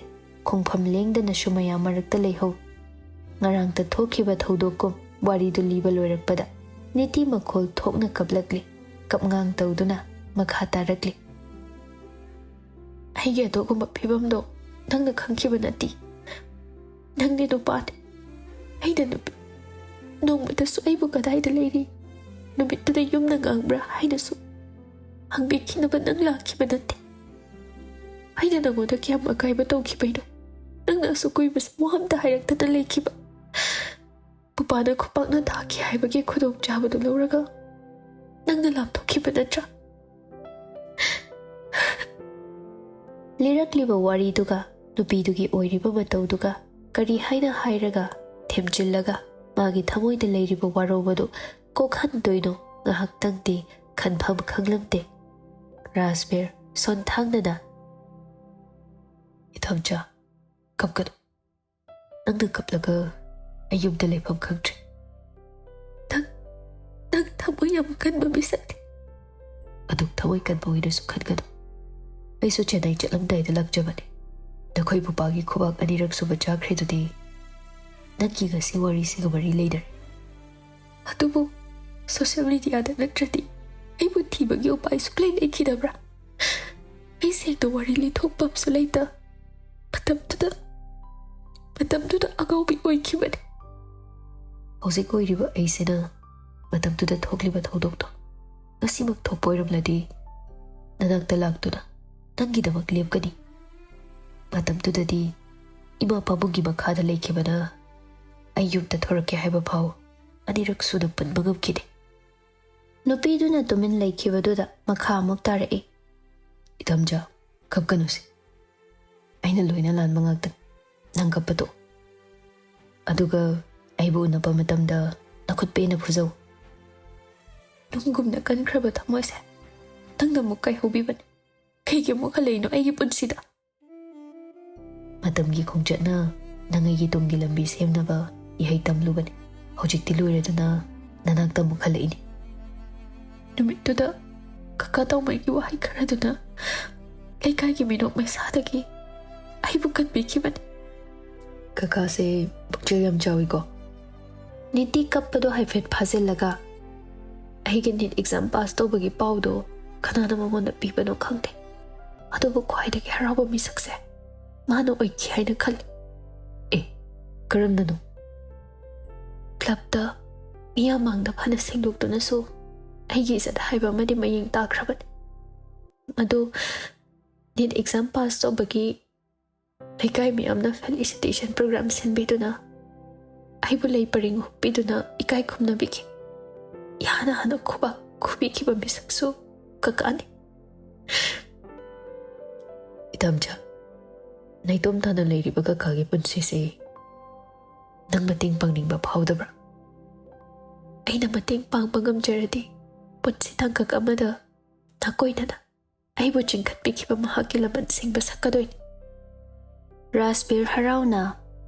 ꯈꯣꯡꯐꯝ ꯂꯦꯡꯗꯅꯁꯨ ꯃꯌꯥꯝ ꯃꯔꯛꯇ ꯂꯩꯍꯧ ꯉꯔꯥꯡꯇ ꯊꯣꯛꯈꯤꯕ ꯊꯧꯗꯣꯛꯀꯨꯝ ꯋꯥꯔꯤꯗꯨ ꯂꯤꯕ ꯂꯣꯏꯔꯛꯄꯗ ꯅꯤꯇꯤ ꯃꯈꯣꯜ ꯊꯣꯛꯅ ꯀꯞꯂꯛꯂꯤ ꯀꯞꯉꯥꯡ ꯇꯧꯗꯨꯅ ꯃꯈꯥ ꯇꯥꯔꯛꯂꯤ ꯑꯩꯒꯤ ꯑꯗꯨꯒꯨꯝꯕ ꯐꯤꯕꯝꯗꯣ ꯅꯪꯅ ꯈꯪꯈꯤꯕ ꯅꯠꯇꯦ ꯅꯪꯗꯤ ꯅꯨꯄꯥꯅꯤ ꯑꯩꯅ ꯅꯨꯄꯤ ꯅꯣꯡꯃꯇꯁꯨ ꯑꯩꯕꯨ ꯀꯗꯥꯏꯗ ꯂꯩꯔꯤ ꯅꯨꯃꯤꯠꯇꯨꯗ ꯌꯨꯝꯗ ꯉꯥꯡꯕ꯭ꯔꯥ ꯍꯥꯏꯅꯁꯨ ꯍꯪꯕꯤꯈꯤꯅꯕ ꯅꯪ ꯂꯥꯛꯈꯤꯕ ꯅꯠꯇꯦ ꯑꯩꯅ ꯅꯪꯉꯣꯟꯗ ꯀꯌꯥꯝ ꯑꯀꯥꯏꯕ ꯇꯧꯈꯤꯕꯩꯅꯣ ꯅꯪꯅ ꯑꯁꯨꯛ ꯀꯨꯏꯕꯁꯤ ꯋꯥ ꯑꯝꯇ ꯍꯥꯏꯔꯛꯇꯅ ꯂꯩꯈꯤꯕ ꯄꯨꯄꯥꯅ ꯈꯨꯄꯥꯛꯅ ꯊꯥꯈꯤ ꯍꯥꯏꯕꯒꯤ ꯈꯨꯗꯣꯡꯆꯥꯕꯗꯨ ꯂꯧꯔꯒ ꯅꯪꯅ ꯂꯥꯞꯊꯣꯛꯈꯤꯕ ꯅꯠꯇ꯭ꯔꯥ ꯂꯤꯔꯛꯂꯤꯕ ꯋꯥꯔꯤꯗꯨꯒ ꯅꯨꯄꯤꯗꯨꯒꯤ ꯑꯣꯏꯔꯤꯕ ꯃꯇꯧꯗꯨꯒ ꯀꯔꯤ ꯍꯥꯏꯅ ꯍꯥꯏꯔꯒ ꯊꯦꯝꯖꯤꯜꯂꯒ ꯃꯥꯒꯤ ꯊꯃꯣꯏꯗ ꯂꯩꯔꯤꯕ ꯋꯥꯔꯧꯕꯗꯨ ꯀꯣꯛꯍꯟꯗꯣꯏꯅꯣ ꯉꯥꯏꯍꯥꯛꯇꯪꯗꯤ ꯈꯟꯐꯝ ꯈꯪꯂꯝꯗꯦ꯫ ꯔꯥꯖꯕꯤꯔ ꯁꯣꯟꯊꯥꯡꯅꯅ "ꯏꯊꯝꯆꯥ, ꯀꯞꯀꯅꯨ. ꯅꯪꯅ ꯀꯞꯂꯒ ꯑꯩ ꯌꯨꯝꯗ ꯂꯩꯐꯝ ꯈꯪꯗ꯭ꯔꯦ. ꯅꯪ ꯊꯃꯣꯏ ꯌꯥꯝ ꯀꯟꯕ ꯃꯤꯁꯛꯅꯤ. ꯑꯗꯨꯛ ꯊꯃꯣꯏ ꯀꯟꯕ ꯑꯣꯏꯔꯁꯨ ꯈꯟꯒꯅꯨ. ꯑꯩꯁꯨ ꯆꯦꯟꯅꯥꯏ ꯆꯠꯂꯝꯗꯥꯏꯗ ꯂꯥꯛꯆꯕꯅꯤ. ꯅꯈꯣꯏ ꯄꯨꯄꯥꯒꯤ ꯈꯨꯕꯥꯛ 2ꯔꯛ ꯁꯨꯕ ꯆꯥꯈ꯭ꯔꯦꯗꯨꯗꯤ ꯅꯪꯒꯤ ꯉꯁꯤ ꯋꯥꯔꯤꯁꯤꯒ ꯃꯔꯤ ꯂꯩꯅꯔꯦ. ꯑꯗꯨꯕꯨ ꯁꯣꯁꯤꯌꯦꯜ ꯃꯤꯗꯤꯌꯥꯗ ꯅꯠꯇ꯭ꯔꯗꯤ ꯑꯩꯕꯨ ꯊꯤꯕꯒꯤ ꯎꯄꯥꯏ ꯁꯨꯛꯂꯩ ꯂꯩꯈꯤꯗꯕ꯭ꯔꯥ? ꯑꯩ ꯁꯦꯡꯅ ꯋꯥꯔꯤ ꯂꯤꯊꯣꯛꯐꯝꯁꯨ ꯂꯩꯇ ꯃꯇꯝꯗꯨꯗ ꯑꯉꯥꯎꯕꯤ ꯑꯣꯏꯈꯤꯕꯅꯤ." ꯍꯧꯖꯤꯛ ꯑꯣꯏꯔꯤꯕ ꯑꯩꯁꯤꯅ ꯃꯇꯝꯗꯨꯗ ꯊꯣꯛꯂꯤꯕ ꯊꯧꯗꯣꯛꯇꯣ ꯉꯁꯤꯃꯛ ꯊꯣꯛꯄ ꯑꯣꯏꯔꯝꯂꯗꯤ ꯅꯅꯥꯛꯇ ꯂꯥꯛꯇꯨꯅ ꯅꯪꯒꯤꯗꯃꯛ ꯂꯦꯞꯀꯅꯤ. ꯃꯇꯝꯗꯨꯗꯗꯤ ꯏꯃꯥ ꯄꯥꯕꯨꯡꯒꯤ ꯃꯈꯥꯗ ꯂꯩꯈꯤꯕꯅ ꯑꯩ ꯌꯨꯝꯗ ꯊꯣꯔꯛꯀꯦ ꯍꯥꯏꯕ ꯐꯥꯎ 2ꯔꯛ ꯁꯨꯅ ꯄꯟꯕ ꯉꯝꯈꯤꯗꯦ꯫ ꯅꯨꯄꯤꯗꯨꯅ ꯇꯨꯃꯤꯟ ꯂꯩꯈꯤꯕꯗꯨꯗ ꯃꯈꯥ ꯑꯃꯨꯛ ꯇꯥꯔꯛꯏ. "ꯏꯊꯝꯆꯥ, ꯀꯞꯀꯅꯨꯁꯦ. ꯑꯩꯅ ꯂꯣꯏꯅ ꯂꯥꯟꯕ ꯉꯥꯛꯇꯅꯤ. ꯅꯪ ꯀꯞꯄꯗꯣ. ꯑꯗꯨꯒ ꯑꯩꯕꯨ ꯎꯅꯕ ꯃꯇꯝꯗ ꯅꯈꯨꯠ ꯄꯦꯟꯅ ꯐꯨꯖꯧ. ꯅꯨꯡꯒꯨꯝꯅ ꯀꯟꯈ꯭ꯔꯕ ꯊꯃꯣꯏꯁꯦ ꯅꯪꯅ ꯑꯃꯨꯛ ꯀꯥꯏꯍꯧꯕꯤꯕꯅꯤ. ꯀꯩꯒꯤ ꯑꯃꯨꯛ ꯍꯜꯂꯛꯏꯅꯣ ꯑꯩꯒꯤ ꯄꯨꯟꯁꯤꯗ? ꯃꯇꯝꯒꯤ ꯈꯣꯡꯆꯠꯅ ꯅꯪ ꯑꯩꯒꯤ ꯇꯨꯡꯒꯤ ꯂꯝꯕꯤ ꯁꯦꯝꯅꯕ ꯏꯍꯩ ꯇꯝꯂꯨꯕꯅꯤ. ꯍꯧꯖꯤꯛꯇꯤ ꯂꯣꯏꯔꯗꯨꯅ ꯅꯅꯥꯛꯇ ꯑꯃꯨꯛ ꯍꯜꯂꯛꯏꯅꯤ." ꯅꯨꯃꯤꯠꯇꯨꯗ ꯀꯀꯥ ꯇꯧꯃꯩꯒꯤ ꯋꯥꯍꯩ ꯈꯔꯗꯨꯅ ꯂꯩꯀꯥꯏꯒꯤ ꯃꯤꯅꯣꯛ ꯃꯩꯁꯥꯗꯒꯤ ꯑꯩꯕꯨ ꯀꯟꯕꯤꯈꯤꯕꯅꯤ꯫ "ꯀꯀꯥꯁꯦ ꯄꯨꯛꯆꯦꯜ ꯌꯥꯝ ꯆꯥꯎꯏꯀꯣ." ꯅꯤꯇꯤ ꯀꯞꯄꯗꯣ ꯍꯥꯏꯐꯦꯠ ꯐꯥꯖꯤꯜꯂꯒ, "ꯑꯩꯒꯤ ꯅꯤꯠ ꯑꯦꯛꯖꯥꯝ ꯄꯥꯁ ꯇꯧꯕꯒꯤ ꯄꯥꯎꯗꯣ ꯀꯅꯥꯅ ꯃꯉꯣꯟꯗ ꯄꯤꯕꯅꯣ ꯈꯪꯗꯦ. ꯑꯗꯨꯕꯨ ꯈ꯭ꯋꯥꯏꯗꯒꯤ ꯍꯔꯥꯎꯕ ꯃꯤꯁꯛꯁꯦ ꯃꯥꯅ ꯑꯣꯏꯈꯤ ꯍꯥꯏꯅ ꯈꯜꯂꯤ." "ꯑꯦ, ꯀꯔꯝꯅꯅꯣ?" "ꯀ꯭ꯂꯕꯇ ꯃꯤꯌꯥꯝꯃꯥꯡꯗ ꯐꯅ ꯁꯦꯡꯗꯣꯛꯇꯨꯅꯁꯨ ꯑꯩꯒꯤ ꯏꯖꯠ ꯍꯥꯏꯕ ꯑꯃꯗꯤ ꯃꯌꯦꯡ ꯇꯥꯈ꯭ꯔꯕꯅꯤ. ꯑꯗꯨ ꯅꯤꯠ ꯑꯦꯛꯖꯥꯝ ꯄꯥꯁ ꯇꯧꯕꯒꯤ ꯂꯩꯀꯥꯏ ꯃꯤꯌꯥꯝꯅ ꯐꯦꯂꯤꯁꯤꯇꯦꯁꯟ ꯄ꯭ꯔꯣꯒ꯭ꯔꯥꯝ ꯁꯤꯟꯕꯤꯗꯨꯅ ꯑꯩꯕꯨ ꯂꯩ ꯄꯔꯦꯡ ꯍꯨꯞꯄꯤꯗꯨꯅ ꯏꯀꯥꯏ ꯈꯨꯝꯅꯕꯤꯈꯤ. ꯏꯍꯥꯟ ꯍꯥꯟꯅ ꯈꯨꯕꯥꯛ ꯈꯨꯕꯤꯈꯤꯕ ꯃꯤꯁꯛꯁꯨ ꯀꯀꯥꯅꯤ." "ꯏꯊꯝꯆꯥ, ꯅꯥꯏꯇꯣꯝ ꯇꯥꯅ ꯂꯩꯔꯤꯕ ꯀꯀꯥꯒꯤ ꯄꯨꯟꯁꯤꯁꯦ ꯅꯪ ꯃꯇꯦꯡ ꯄꯥꯡꯅꯤꯡꯕ ꯐꯥꯎꯗꯕ꯭ꯔꯥ?" "ꯑꯩꯅ ꯃꯇꯦꯡ ꯄꯥꯡꯕ ꯉꯝꯖꯔꯗꯤ ꯄꯨꯟꯁꯤ ꯇꯥꯡꯀꯛ ꯑꯃꯗ ꯅꯥꯀꯣꯏꯅꯅ ꯑꯩꯕꯨ ꯆꯤꯡꯈꯠꯄꯤꯈꯤꯕ ꯃꯍꯥꯛꯀꯤ ꯂꯃꯟ ꯁꯤꯡꯕ ꯁꯛꯀꯗꯣꯏꯅꯤ." ꯔꯥꯖꯕꯤꯔ ꯍꯔꯥꯎꯅ,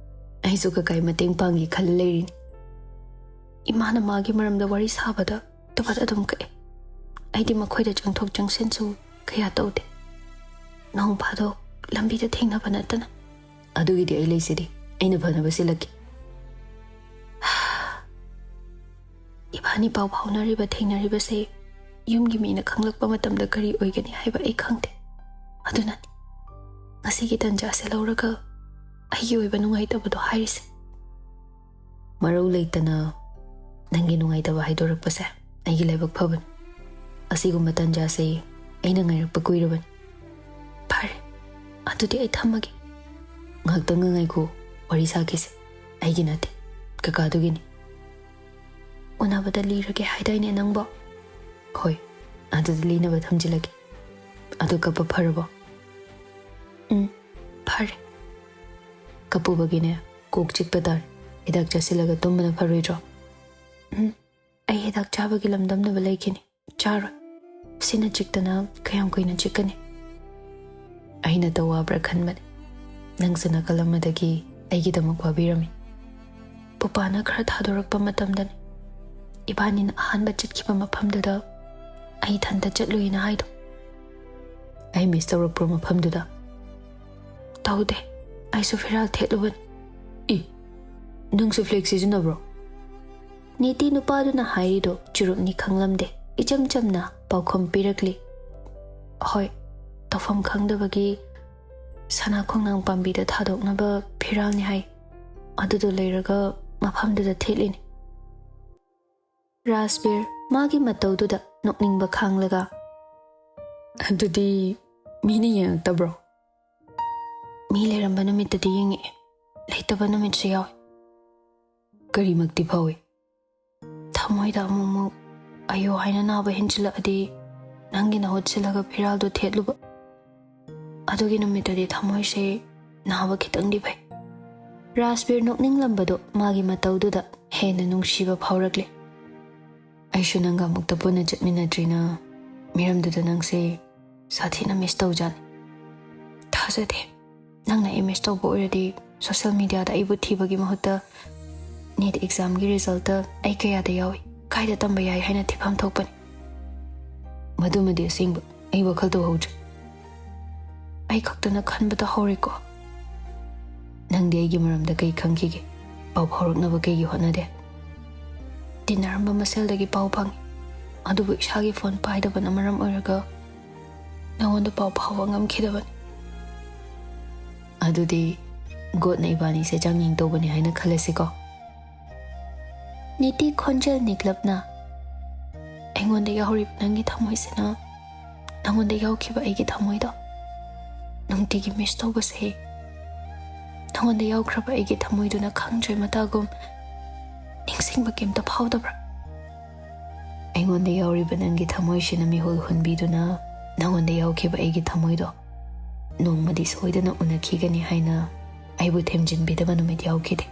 "ꯑꯩꯁꯨ ꯀꯀꯥꯏ ꯃꯇꯦꯡ ꯄꯥꯡꯒꯦ ꯈꯜꯂ ꯂꯩꯔꯤꯅꯤ. ꯏꯃꯥꯅ ꯃꯥꯒꯤ ꯃꯔꯝꯗ ꯋꯥꯔꯤ ꯁꯥꯕꯗ ꯇꯨꯄꯠ ꯑꯗꯨꯝ ꯀꯛꯑꯦ. ꯑꯩꯗꯤ ꯃꯈꯣꯏꯗ ꯆꯪꯊꯣꯛ ꯆꯪꯁꯤꯟꯁꯨ ꯀꯌꯥ ꯇꯧꯗꯦ. ꯅꯣꯡ ꯐꯥꯗꯣꯛ ꯂꯝꯕꯤꯗ ꯊꯦꯡꯅꯕ ꯅꯠꯇꯅ." "ꯑꯗꯨꯒꯤꯗꯤ ꯑꯩ ꯂꯩꯁꯤꯗꯤ. ꯑꯩꯅ ꯐꯅꯕ ꯁꯤꯜꯂꯛꯀꯦ." "ꯏꯕꯥꯅꯤ ꯄꯥꯎ ꯐꯥꯎꯅꯔꯤꯕ ꯊꯦꯡꯅꯔꯤꯕꯁꯦ ꯌꯨꯝꯒꯤ ꯃꯤꯅ ꯈꯪꯂꯛꯄ ꯃꯇꯝꯗ ꯀꯔꯤ ꯑꯣꯏꯒꯅꯤ ꯍꯥꯏꯕ ꯑꯩ ꯈꯪꯗꯦ. ꯑꯗꯨꯅꯅꯤ ꯉꯁꯤꯒꯤ ꯇꯟꯖꯥꯁꯦ ꯂꯧꯔꯒ ꯑꯩꯒꯤ ꯑꯣꯏꯕ ꯅꯨꯡꯉꯥꯏꯇꯕꯗꯣ ꯍꯥꯏꯔꯤꯁꯦ." "ꯃꯔꯧ ꯂꯩꯇꯅ ꯅꯪꯒꯤ ꯅꯨꯡꯉꯥꯏꯇꯕ ꯍꯥꯏꯗꯣꯔꯛꯄꯁꯦ ꯑꯩꯒꯤ ꯂꯥꯏꯕꯛ ꯐꯕꯅꯤ. ꯑꯁꯤꯒꯨꯝꯕ ꯇꯟꯖꯥꯁꯦ ꯑꯩꯅ ꯉꯥꯏꯔꯛꯄ ꯀꯨꯏꯔꯕꯅꯤ." "ꯐꯔꯦ, ꯑꯗꯨꯗꯤ ꯑꯩ ꯊꯝꯃꯒꯦ." "ꯉꯥꯏꯍꯥꯛꯇꯪ ꯉꯥꯏꯈꯣ. ꯋꯥꯔꯤ ꯁꯥꯈꯤꯁꯦ. ꯑꯩꯒꯤ ꯅꯠꯇꯦ, ꯀꯀꯥꯗꯨꯒꯤꯅꯤ." "ꯎꯅꯕꯗ ꯂꯤꯔꯒꯦ ꯍꯥꯏꯗꯥꯏꯅꯦ ꯅꯪꯕꯣ?" "ꯍꯣꯏ, ꯑꯗꯨꯗ ꯂꯤꯅꯕ ꯊꯝꯖꯤꯜꯂꯒꯦ. ꯑꯗꯨ ꯀꯞꯄ ꯐꯔꯕꯣ?" "ꯐꯔꯦ." "ꯀꯞꯄꯨꯕꯒꯤꯅꯦ ꯀꯣꯛ ꯆꯤꯛꯄ ꯇꯥꯔꯦ. ꯍꯤꯗꯥꯛ ꯆꯥꯁꯤꯜꯂꯒ ꯇꯨꯝꯕꯅ ꯐꯔꯣꯏꯗ꯭ꯔꯣ?" "ꯑꯩ ꯍꯤꯗꯥꯛ ꯆꯥꯕꯒꯤ ꯂꯝꯗꯝꯅꯕ ꯂꯩꯈꯤꯅꯤ. ꯆꯥꯔꯣꯏ. ꯁꯤꯅ ꯆꯤꯛꯇꯅ ꯀꯌꯥꯝ ꯀꯨꯏꯅ ꯆꯤꯛꯀꯅꯤ?" "ꯑꯩꯅ ꯇꯋꯥꯕ꯭ꯔꯥ ꯈꯟꯕꯅꯤ. ꯅꯪꯁꯨ ꯅꯥꯀꯜ ꯑꯃꯗꯒꯤ ꯑꯩꯒꯤꯗꯃꯛ ꯋꯥꯕꯤꯔꯝꯃꯤ. ꯄꯨꯄꯥꯅ ꯈꯔ ꯊꯥꯗꯣꯔꯛꯄ ꯃꯇꯝꯗꯅꯤ ꯏꯕꯥꯅꯤꯅ ꯑꯍꯥꯟꯕ ꯆꯠꯈꯤꯕ ꯃꯐꯝꯗꯨꯗ ꯑꯩ ꯏꯊꯟꯇ ꯆꯠꯂꯨꯏꯅ ꯍꯥꯏꯗꯣ." "ꯑꯩ ꯃꯤꯁ ꯇꯧꯔꯛꯄ꯭ꯔꯣ ꯃꯐꯝꯗꯨꯗ?" "ꯇꯧꯗꯦ. ꯑꯩꯁꯨ ꯐꯤꯔꯥꯜ ꯊꯦꯠꯂꯨꯕꯅꯤ." "ꯅꯪꯁꯨ ꯐ꯭ꯂꯦꯛ ꯁꯤꯖꯤꯟꯅꯕ꯭ꯔꯣ?" ꯅꯤꯇꯤ ꯅꯨꯄꯥꯗꯨꯅ ꯍꯥꯏꯔꯤꯗꯣ ꯆꯨꯔꯨꯞꯅꯤ ꯈꯪꯂꯝꯗꯦ. ꯏꯆꯝ ꯆꯝꯅ ꯄꯥꯎꯈꯨꯝ ꯄꯤꯔꯛꯂꯤ. "ꯍꯣꯏ, ꯇꯧꯐꯝ ꯈꯪꯗꯕꯒꯤ ꯁꯅꯥ ꯈꯣꯡꯅꯥꯡ ꯄꯥꯝꯕꯤꯗ ꯊꯥꯗꯣꯛꯅꯕ ꯐꯤꯔꯥꯜꯅꯤ ꯍꯥꯏ. ꯑꯗꯨꯗꯣ ꯂꯩꯔꯒ ꯃꯐꯝꯗꯨꯗ ꯊꯦꯠꯂꯤꯅꯤ." ꯔꯥꯖꯕꯤꯔ ꯃꯥꯒꯤ ꯃꯇꯧꯗꯨꯗ ꯅꯣꯛꯅꯤꯡꯕ ꯈꯥꯡꯂꯒ, "ꯑꯗꯨꯗꯤ ꯃꯤꯅ ꯌꯦꯡꯉꯛꯇꯕ꯭ꯔꯣ?" "ꯃꯤ ꯂꯩꯔꯝꯕ ꯅꯨꯃꯤꯠꯇꯗꯤ ꯌꯦꯡꯉꯛꯑꯦ. ꯂꯩꯇꯕ ꯅꯨꯃꯤꯠꯁꯨ ꯌꯥꯎꯏ." "ꯀꯔꯤꯃꯛꯇꯤ ꯐꯥꯎꯏ?" "ꯊꯃꯣꯏꯗ ꯑꯃꯨꯛ ꯑꯌꯣ ꯍꯥꯏꯅ ꯅꯥꯕ ꯍꯦꯟꯖꯤꯜꯂꯛꯑꯗꯤ ꯅꯪꯒꯤ ꯅꯍꯨꯠ ꯁꯤꯜꯂꯒ ꯐꯤꯔꯥꯜꯗꯣ ꯊꯦꯠꯂꯨꯕ. ꯑꯗꯨꯒꯤ ꯅꯨꯃꯤꯠꯇꯗꯤ ꯊꯃꯣꯏꯁꯦ ꯅꯥꯕ ꯈꯤꯇꯪꯗꯤ ꯐꯩ." ꯔꯥꯖꯕꯤꯔ ꯅꯣꯛꯅꯤꯡꯂꯝꯕꯗꯣ ꯃꯥꯒꯤ ꯃꯇꯧꯗꯨꯗ ꯍꯦꯟꯅ ꯅꯨꯡꯁꯤꯕ ꯐꯥꯎꯔꯛꯂꯦ. ꯑꯩꯁꯨ ꯅꯪꯒ ꯑꯃꯨꯛꯇ ꯄꯨꯟꯅ ꯆꯠꯃꯤꯟꯅꯗ꯭ꯔꯤꯅ ꯃꯤꯔꯝꯗꯨꯗ ꯅꯪꯁꯦ ꯁꯥꯊꯤꯅ ꯃꯤꯁ ꯇꯧꯖꯥꯠꯅꯤ. ꯊꯥꯖꯗꯦ. ꯅꯪꯅ ꯑꯩ ꯃꯤꯁ ꯇꯧꯕ ꯑꯣꯏꯔꯗꯤ ꯁꯣꯁꯤꯌꯦꯜ ꯃꯤꯗꯤꯌꯥꯗ ꯑꯩꯕꯨ ꯊꯤꯕꯒꯤ ꯃꯍꯨꯠꯇ ꯅꯦꯠ ꯑꯦꯛꯖꯥꯝꯒꯤ ꯔꯤꯖꯜꯇ ꯑꯩ ꯀꯌꯥꯗ ꯌꯥꯎꯏ, ꯀꯥꯏꯗ ꯇꯝꯕ ꯌꯥꯏ ꯍꯥꯏꯅ ꯊꯤꯐꯝ ꯊꯣꯛꯄꯅꯤ. ꯃꯗꯨꯃꯗꯤ ꯑꯁꯦꯡꯕ ꯑꯩ ꯋꯥꯈꯜ ꯇꯧꯍꯧꯗ꯭ꯔꯦ. ꯑꯩ ꯈꯛꯇꯅ ꯈꯟꯕꯗ ꯍꯧꯔꯦꯀꯣ. ꯅꯪꯗꯤ ꯑꯩꯒꯤ ꯃꯔꯝꯗ ꯀꯩ ꯈꯪꯈꯤꯒꯦ? ꯄꯥꯎ ꯐꯥꯎꯔꯛꯅꯕ ꯀꯩꯒꯤ ꯍꯣꯠꯅꯗꯦ? ꯇꯤꯟꯅꯔꯝꯕ ꯃꯁꯦꯜꯗꯒꯤ ꯄꯥꯎ ꯐꯪꯏ, ꯑꯗꯨꯕꯨ ꯏꯁꯥꯒꯤ ꯐꯣꯟ ꯄꯥꯏꯗꯕꯅ ꯃꯔꯝ ꯑꯣꯏꯔꯒ ꯅꯉꯣꯟꯗ ꯄꯥꯎ ꯐꯥꯎꯕ ꯉꯝꯈꯤꯗꯕꯅꯤ. ꯑꯗꯨꯗꯤ ꯒꯣꯠꯅ ꯏꯕꯥꯅꯤꯁꯦ ꯆꯥꯡꯌꯦꯡ ꯇꯧꯕꯅꯤ ꯍꯥꯏꯅ ꯈꯜꯂꯁꯤꯀꯣ. ꯅꯤꯇꯤ ꯈꯣꯟꯖꯦꯜ ꯅꯤꯛꯂꯞꯅ, ꯑꯩꯉꯣꯟꯗ ꯌꯥꯎꯔꯤꯕ ꯅꯪꯒꯤ ꯊꯃꯣꯏꯁꯤꯅ ꯅꯉꯣꯟꯗ ꯌꯥꯎꯈꯤꯕ ꯑꯩꯒꯤ ꯊꯃꯣꯏꯗꯣ ꯅꯨꯡꯇꯤꯒꯤ ꯃꯤꯁ ꯇꯧꯕꯁꯦ ꯅꯉꯣꯟꯗ ꯌꯥꯎꯈ꯭ꯔꯕ ꯑꯩꯒꯤ ꯊꯃꯣꯏꯗꯨꯅ ꯈꯪꯗ꯭ꯔꯦ ꯃꯇꯥꯒꯨꯝ ꯅꯤꯡꯁꯤꯡꯕ ꯀꯩꯝꯇ ꯐꯥꯎꯗꯕ꯭ꯔꯥ? ꯑꯩꯉꯣꯟꯗ ꯌꯥꯎꯔꯤꯕ ꯅꯪꯒꯤ ꯊꯃꯣꯏꯁꯤꯅ ꯃꯤꯍꯨꯜ ꯍꯨꯟꯕꯤꯗꯨꯅ ꯅꯉꯣꯟꯗ ꯌꯥꯎꯈꯤꯕ ꯑꯩꯒꯤ ꯊꯃꯣꯏꯗꯣ ꯅꯣꯡꯃꯗꯤ ꯁꯣꯏꯗꯅ ꯎꯅꯈꯤꯒꯅꯤ ꯍꯥꯏꯅ ꯑꯩꯕꯨ ꯊꯦꯝꯖꯤꯟꯕꯤꯗꯕ ꯅꯨꯃꯤꯠ ꯌꯥꯎꯈꯤꯗꯦ.